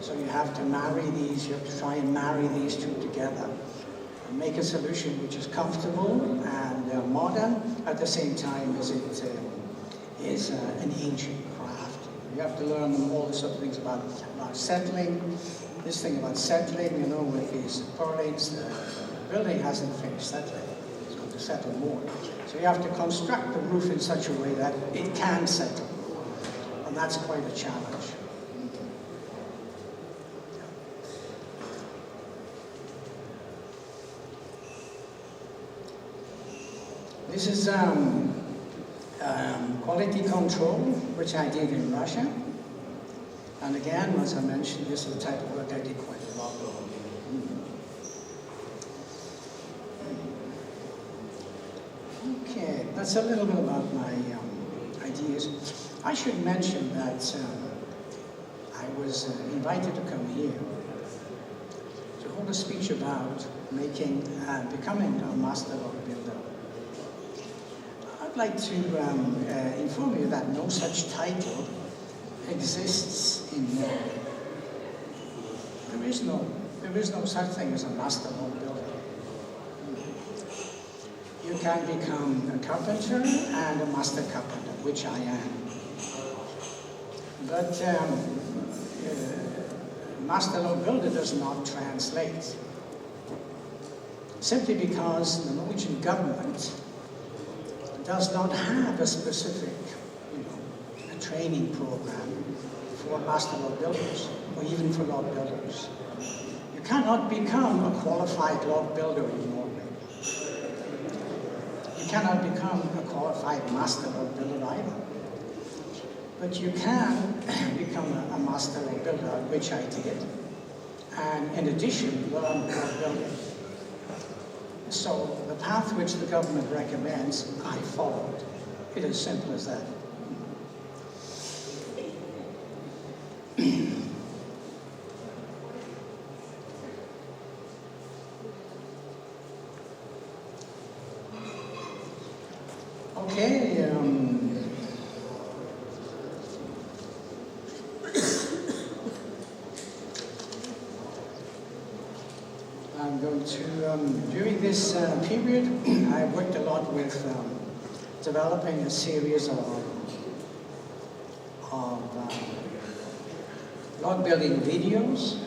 So you have to marry these, you have to try and marry these two together. Make a solution which is comfortable and modern at the same time as it is an ancient craft. You have to learn all the sort of things about settling. This thing about settling, you know, with these purlins, the building hasn't finished settling. It's going to settle more. So you have to construct the roof in such a way that it can settle. And that's quite a challenge. This is quality control, which I did in Russia. And again, as I mentioned, this is the type of work I did quite a lot of. Okay, that's a little bit about my ideas. I should mention that I was invited to come here to hold a speech about making and becoming a master log builder. I'd like to inform you that no such title exists in Norway. There is no such thing as a master log builder. You can become a carpenter and a master carpenter, which I am. But master log builder does not translate. Simply because the Norwegian government does not have a specific, a training program for master log builders, or even for log builders. You cannot become a qualified log builder in Norway. You cannot become a qualified master log builder either. But you can become a master log builder, which I did, and in addition, learn log building. So the path which the government recommends, I followed. It is simple as that. Okay. I'm going to, during this period, I worked a lot with developing a series of log building videos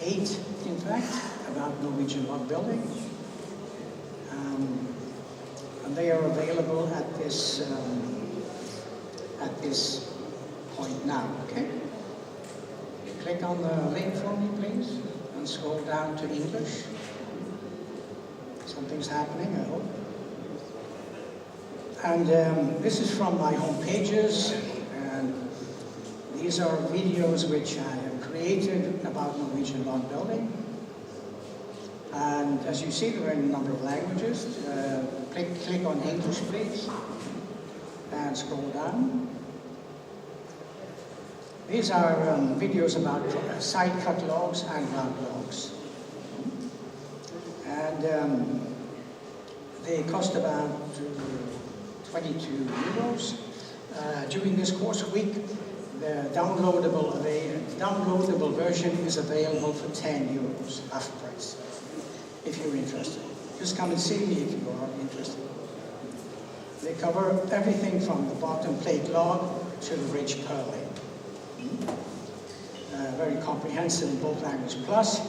8, in fact, about Norwegian log building. And they are available at this point now, okay? Click on the link for me, please, and scroll down to English. Something's happening, I hope. And this is from my home pages, and these are videos which I have created about Norwegian log building. And as you see, they're in a number of languages. Click on English, please, and scroll down. These are videos about side-cut logs and round logs. And they cost about 22 euros. During this course week, the downloadable version is available for 10 euros, half price, if you're interested. Just come and see me if you are interested. They cover everything from the bottom plate log to the ridge purlin. Very comprehensive in both languages, plus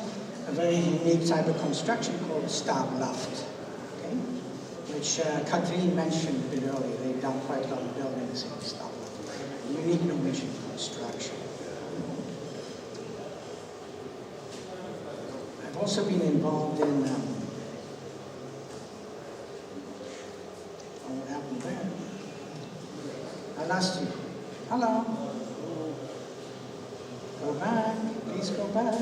a very unique type of construction called stabloft, okay? Which Cathrin mentioned a bit earlier. They've done quite a lot of buildings in stabloft. Unique Norwegian construction. I've also been involved in what happened there? I lost you. Hello. Go back. Please go back.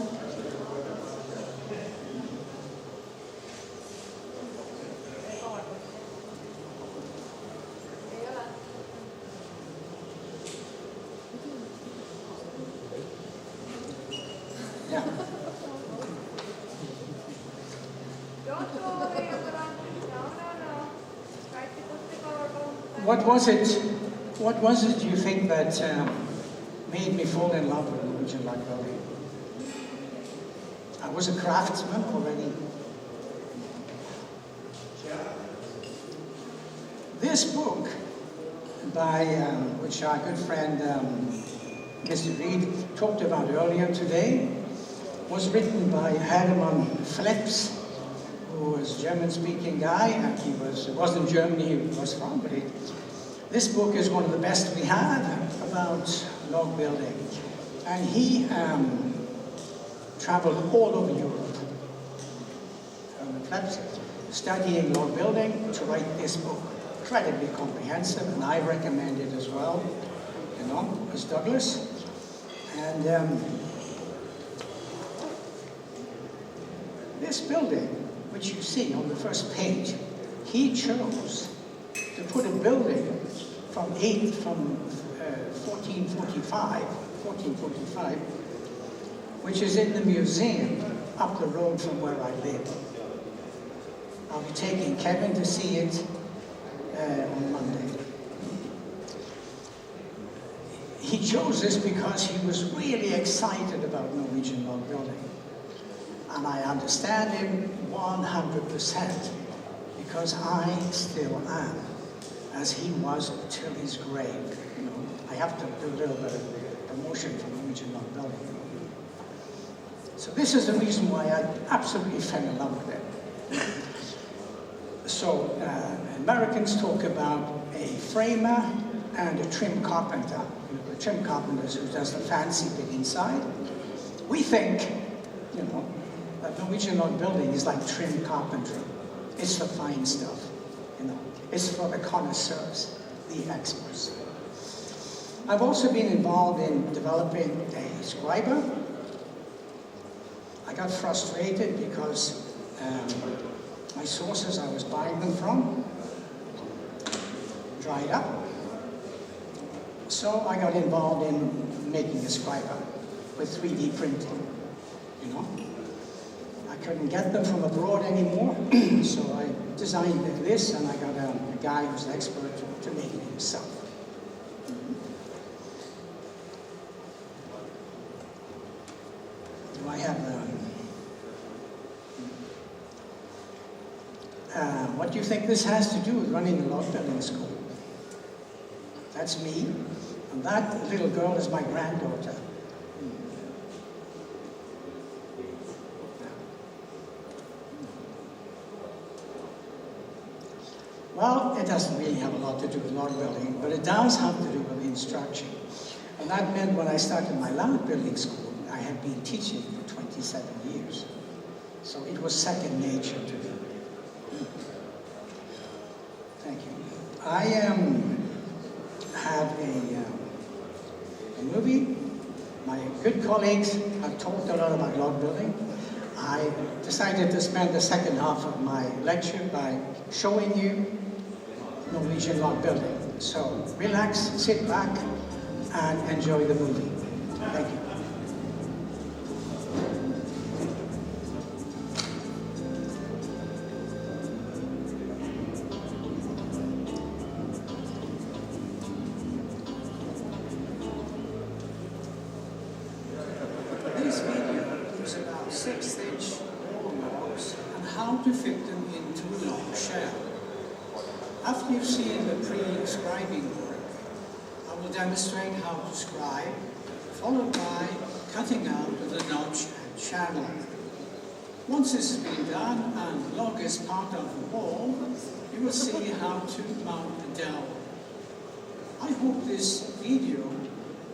Yeah. What was it, do you think, that made me fall in love with Norwegian log building? I was a craftsman already. This book, by which our good friend Mr. Reed talked about earlier today, was written by Herman Phillips, who was a German-speaking guy, and it wasn't Germany he was from, but this book is one of the best we had about log building. And he traveled all over Europe, studying log building to write this book. Incredibly comprehensive, and I recommend it as well, you know, as Douglas. And this building, which you see on the first page, he chose to put a building from 1445, which is in the museum up the road from where I live. I'll be taking Kevin to see it on Monday. He chose this because he was really excited about Norwegian log building. And I understand him 100%, because I still am, as he was till his grave. You know, I have to do a little bit of promotion for Norwegian log building. So this is the reason why I absolutely fell in love with it. So Americans talk about a framer and a trim carpenter. You know, the trim carpenter who does the fancy bit inside. We think, you know, that Norwegian log building is like trim carpentry. It's the fine stuff, you know. It's for the connoisseurs, the experts. I've also been involved in developing a scriber. I got frustrated because my sources I was buying them from dried up. So I got involved in making a scriber with 3D printing, you know. I couldn't get them from abroad anymore, so I designed this, and I got a guy who's an expert to make it himself. Do I have what do you think this has to do with running the log building school? That's me, and that little girl is my granddaughter. it doesn't really have a lot to do with log building, but it does have to do with instruction. And that meant when I started my log building school, I had been teaching for 27 years. So it was second nature to me. Thank you. I have a movie. My good colleagues have talked a lot about log building. I decided to spend the second half of my lecture by showing you Norwegian log building. So relax, sit back, and enjoy the movie. Thank you. This video is about 6-inch wall logs and how to fit them into a log shell. After you've seen the pre-scribing work, I will demonstrate how to scribe, followed by cutting out the notch and channel. Once this has been done and the log is part of the wall, you will see how to mount the dowel. I hope this video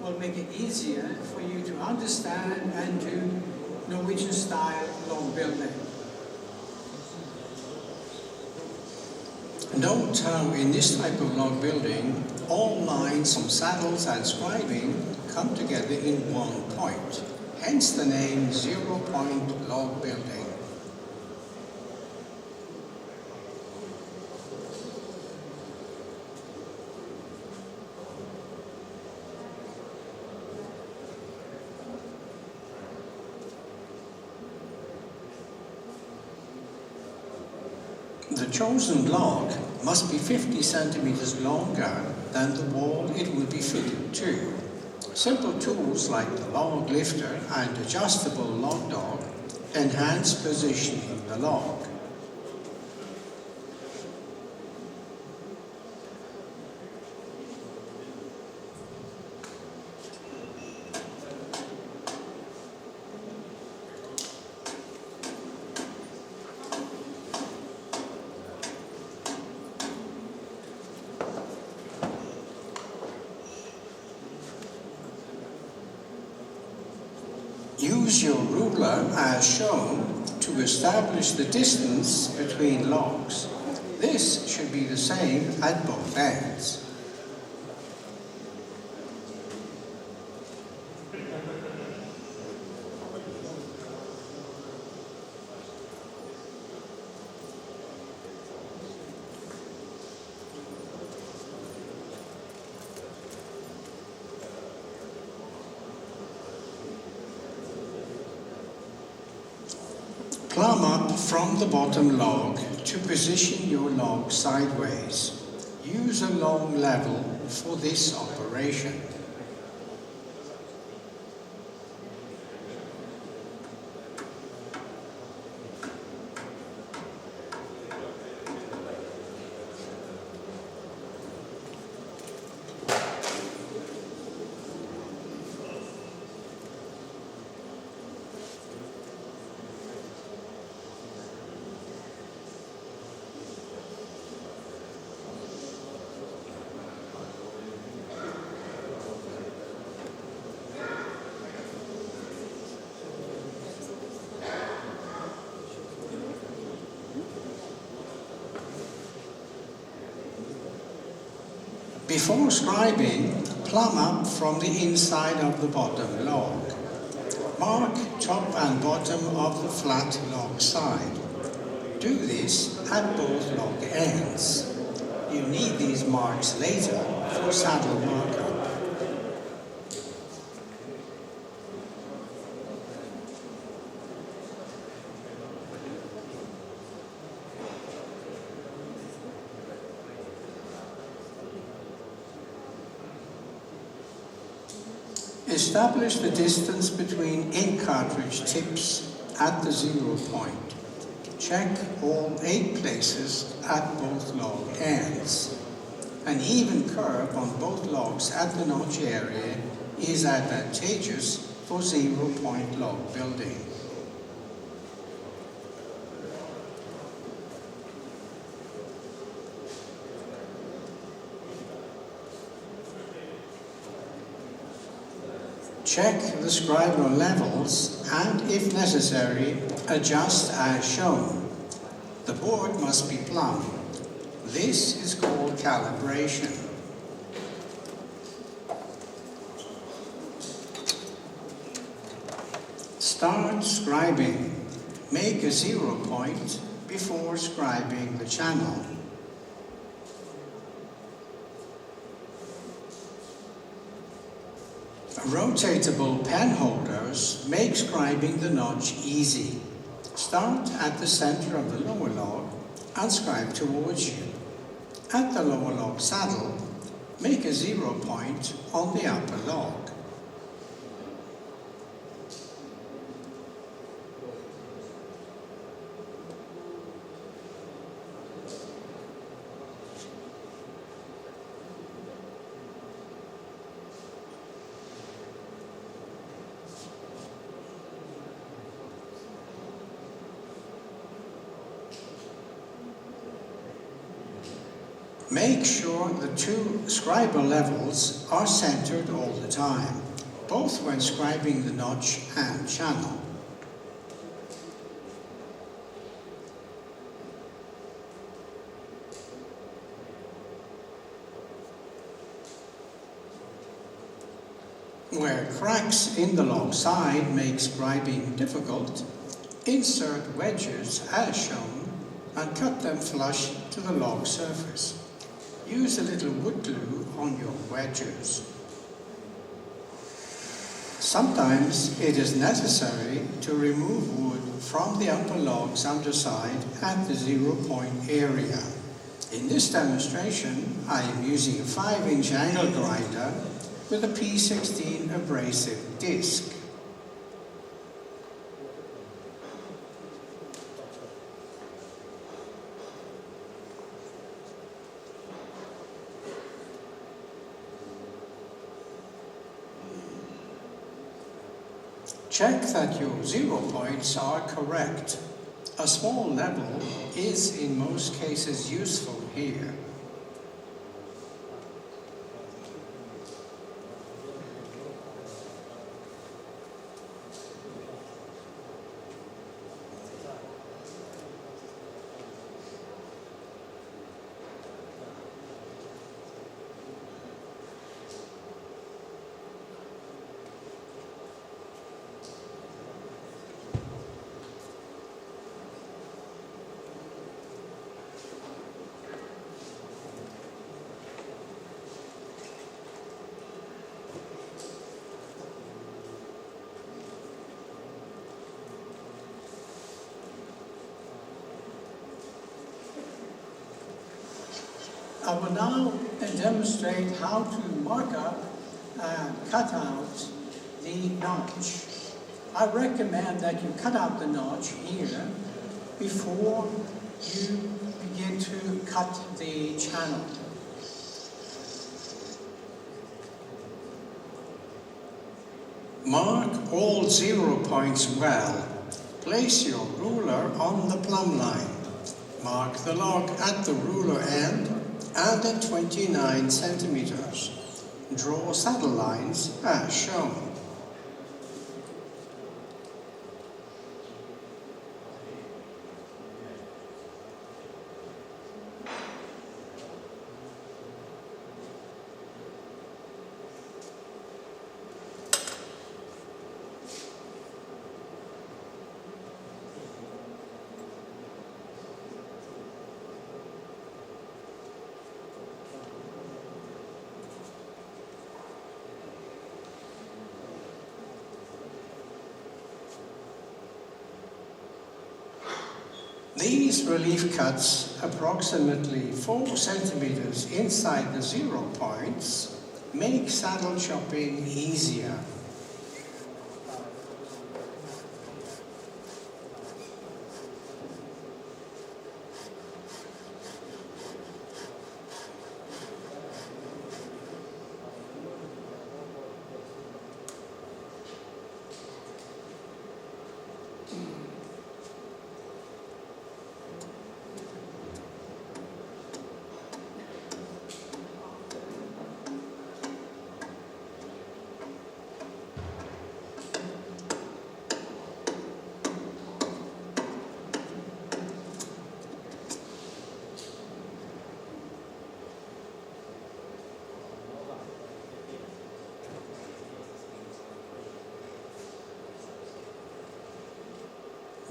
will make it easier for you to understand and do Norwegian style log building. Note how in this type of log building, all lines from saddles and scribing come together in one point, hence the name 0-point log building. The chosen log must be 50 centimeters longer than the wall it will be fitted to. Simple tools like the log lifter and adjustable log dog enhance positioning the log. Use your ruler as shown to establish the distance between logs. This should be the same at both ends. Plumb up from the bottom log to position your log sideways. Use a long level for this operation. Before scribing, plumb up from the inside of the bottom log. Mark top and bottom of the flat log side. Do this at both log ends. You need these marks later for saddle markup. Establish the distance between ink cartridge tips at the 0 point. Check all 8 places at both log ends. An even curve on both logs at the notch area is advantageous for 0-point log building. Check the scriber levels and, if necessary, adjust as shown. The board must be plumb. This is called calibration. Start scribing. Make a 0 point before scribing the channel. Rotatable pen holders make scribing the notch easy. Start at the center of the lower log and scribe towards you. At the lower log saddle, make a 0 point on the upper log. Make sure the two scriber levels are centered all the time, both when scribing the notch and channel. Where cracks in the log side make scribing difficult, insert wedges as shown and cut them flush to the log surface. Use a little wood glue on your wedges. Sometimes it is necessary to remove wood from the upper log's underside at the 0 point area. In this demonstration, I am using a 5-inch angle grinder with a P16 abrasive disc. Check that your 0 points are correct. A small level is in most cases useful here. I will now demonstrate how to mark up and cut out the notch. I recommend that you cut out the notch here before you begin to cut the channel. Mark all 0 points well. Place your ruler on the plumb line. Mark the log at the ruler end and at 29 centimeters. Draw saddle lines as shown. These relief cuts, approximately 4 centimeters inside the 0 points, make saddle chopping easier.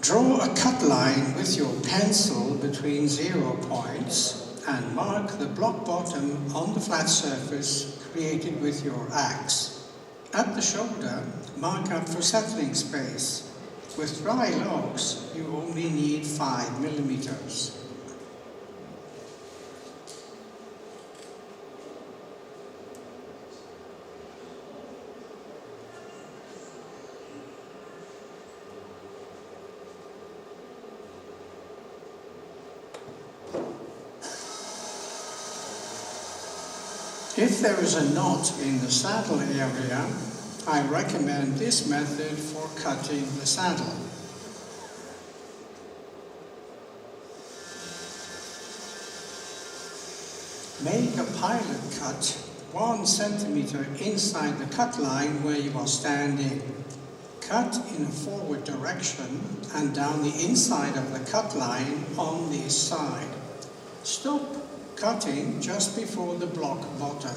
Draw a cut line with your pencil between 0 points and mark the block bottom on the flat surface created with your axe. At the shoulder, mark up for settling space. With dry logs, you only need 5 millimeters. If there is a knot in the saddle area, I recommend this method for cutting the saddle. Make a pilot cut 1 centimeter inside the cut line where you are standing. Cut in a forward direction and down the inside of the cut line on this side. Stop cutting just before the block bottom.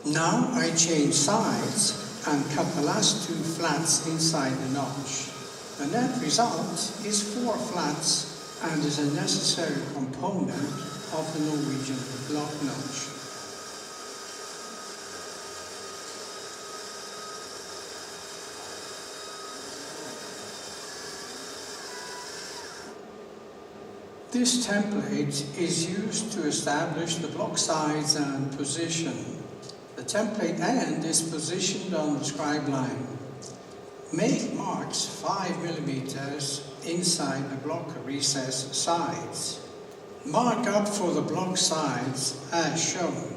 Now I change sides and cut the last 2 flats inside the notch. The net result is 4 flats and is a necessary component of the Norwegian block notch. This template is used to establish the block size and position. The template end is positioned on the scribe line. Make marks 5 millimeters inside the block recess sides. Mark up for the block sides as shown.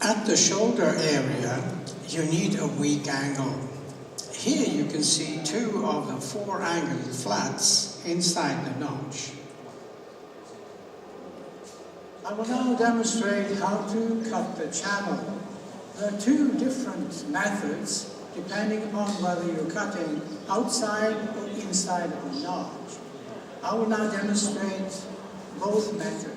At the shoulder area, you need a weak angle. Here you can see 2 of the 4 angled flats inside the notch. I will now demonstrate how to cut the channel. There are 2 different methods depending upon whether you're cutting outside or inside of the notch. I will now demonstrate both methods.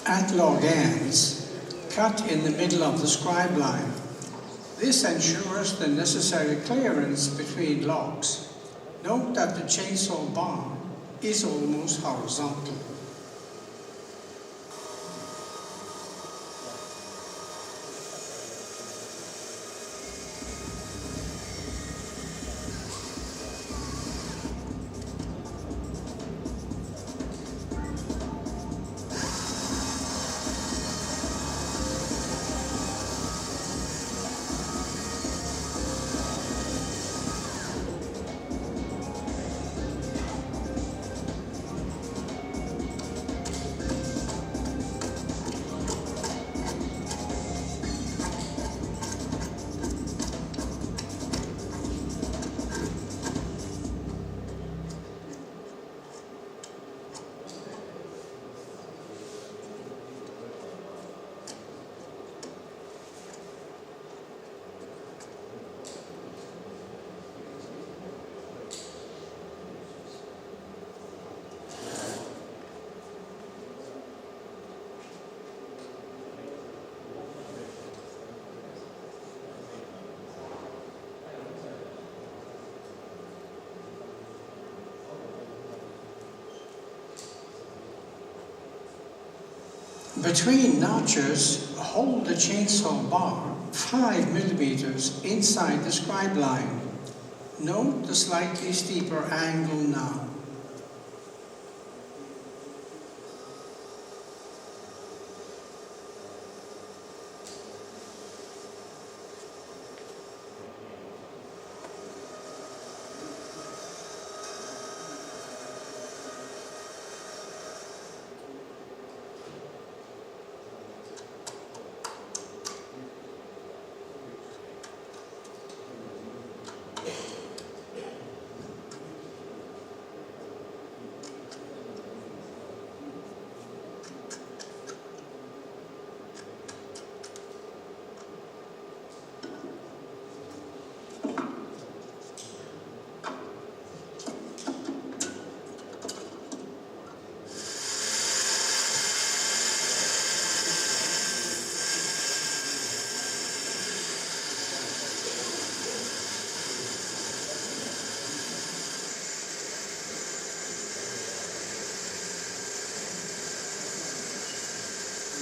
At log ends, cut in the middle of the scribe line. This ensures the necessary clearance between logs. Note that the chainsaw bar is almost horizontal. Between notches, hold the chainsaw bar 5 millimeters inside the scribe line. Note the slightly steeper angle now.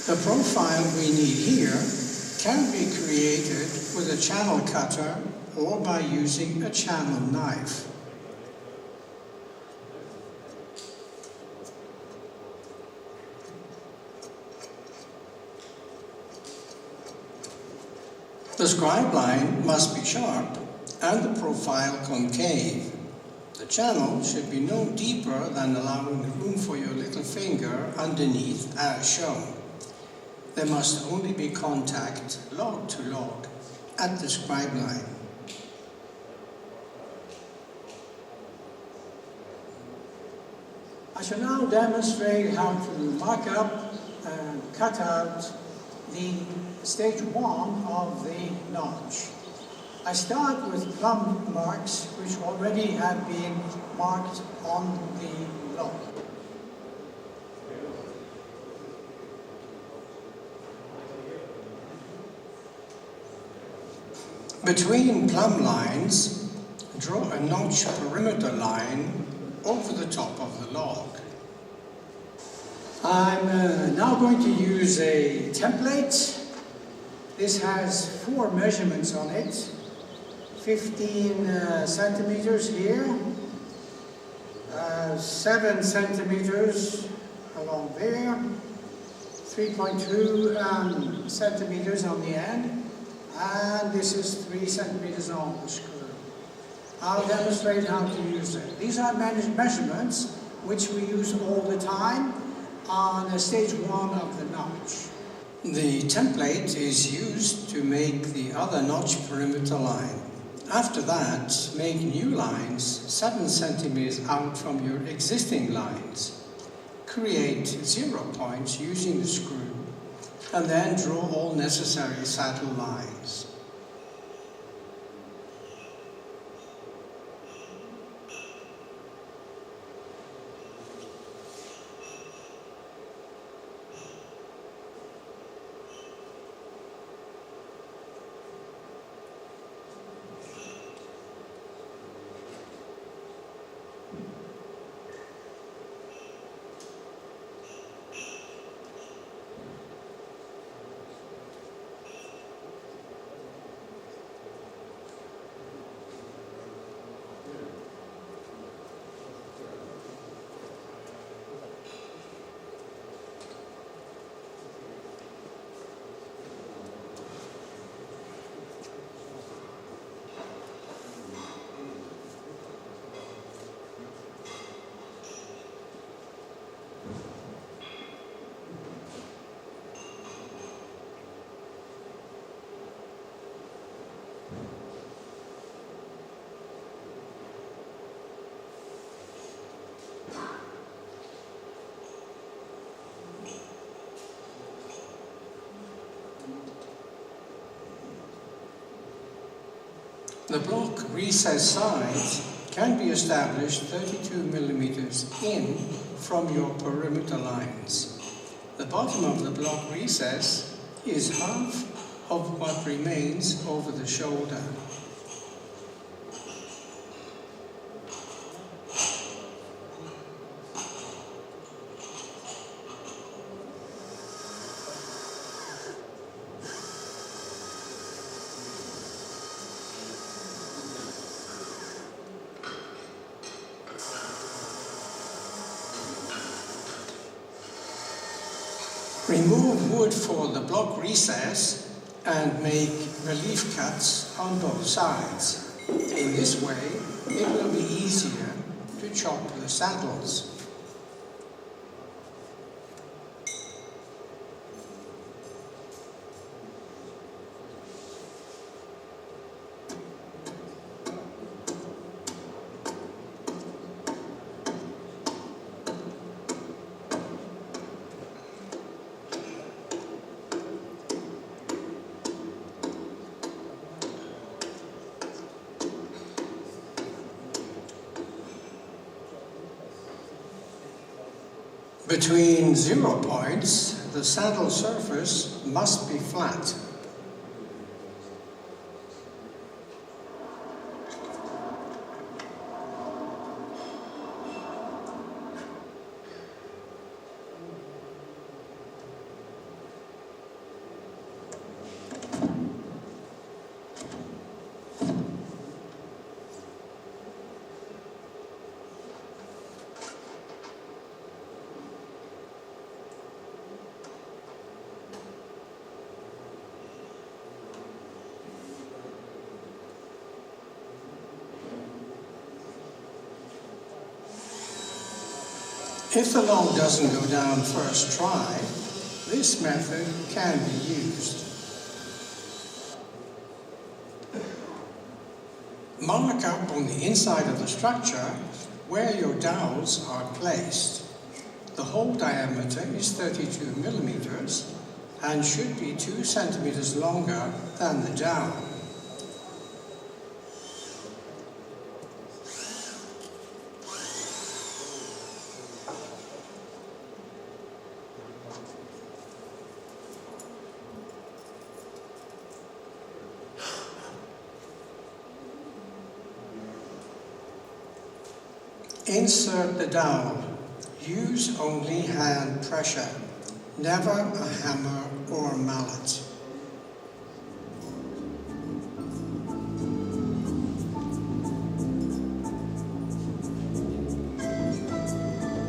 The profile we need here can be created with a channel cutter or by using a channel knife. The scribe line must be sharp and the profile concave. The channel should be no deeper than allowing room for your little finger underneath as shown. There must only be contact log to log at the scribe line. I shall now demonstrate how to mark up and cut out the stage 1 of the notch. I start with plumb marks which already have been marked on the log. Between plumb lines, draw a notch perimeter line over the top of the log. I'm now going to use a template. This has 4 measurements on it. 15 centimeters here, 7 centimeters along there, 3.2 centimeters on the end, and this is 3 centimeters on the screw. I'll demonstrate how to use it. These are measurements which we use all the time on stage 1 of the notch. The template is used to make the other notch perimeter line. After that, make new lines 7 centimeters out from your existing lines. Create 0 points using the screw, and then draw all necessary saddle lines. The block recess sides can be established 32 millimeters in from your perimeter lines. The bottom of the block recess is half of what remains over the shoulder. Remove wood for the block recess and make relief cuts on both sides. In this way, it will be easier to chop the saddles. Between 0 points, the saddle surface must be flat. If the log doesn't go down first try, this method can be used. Mark up on the inside of the structure where your dowels are placed. The hole diameter is 32 millimeters and should be 2 centimeters longer than the dowel. Insert the dowel. Use only hand pressure, never a hammer or mallet.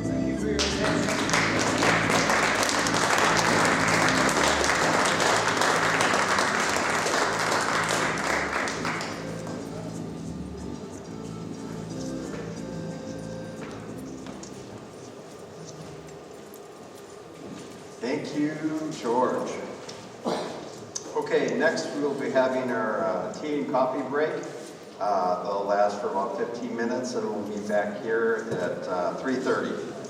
Thank you for your attention. Thank you, George. Okay, next we will be having our tea and coffee break. They'll last for about 15 minutes and we'll be back here at 3:30.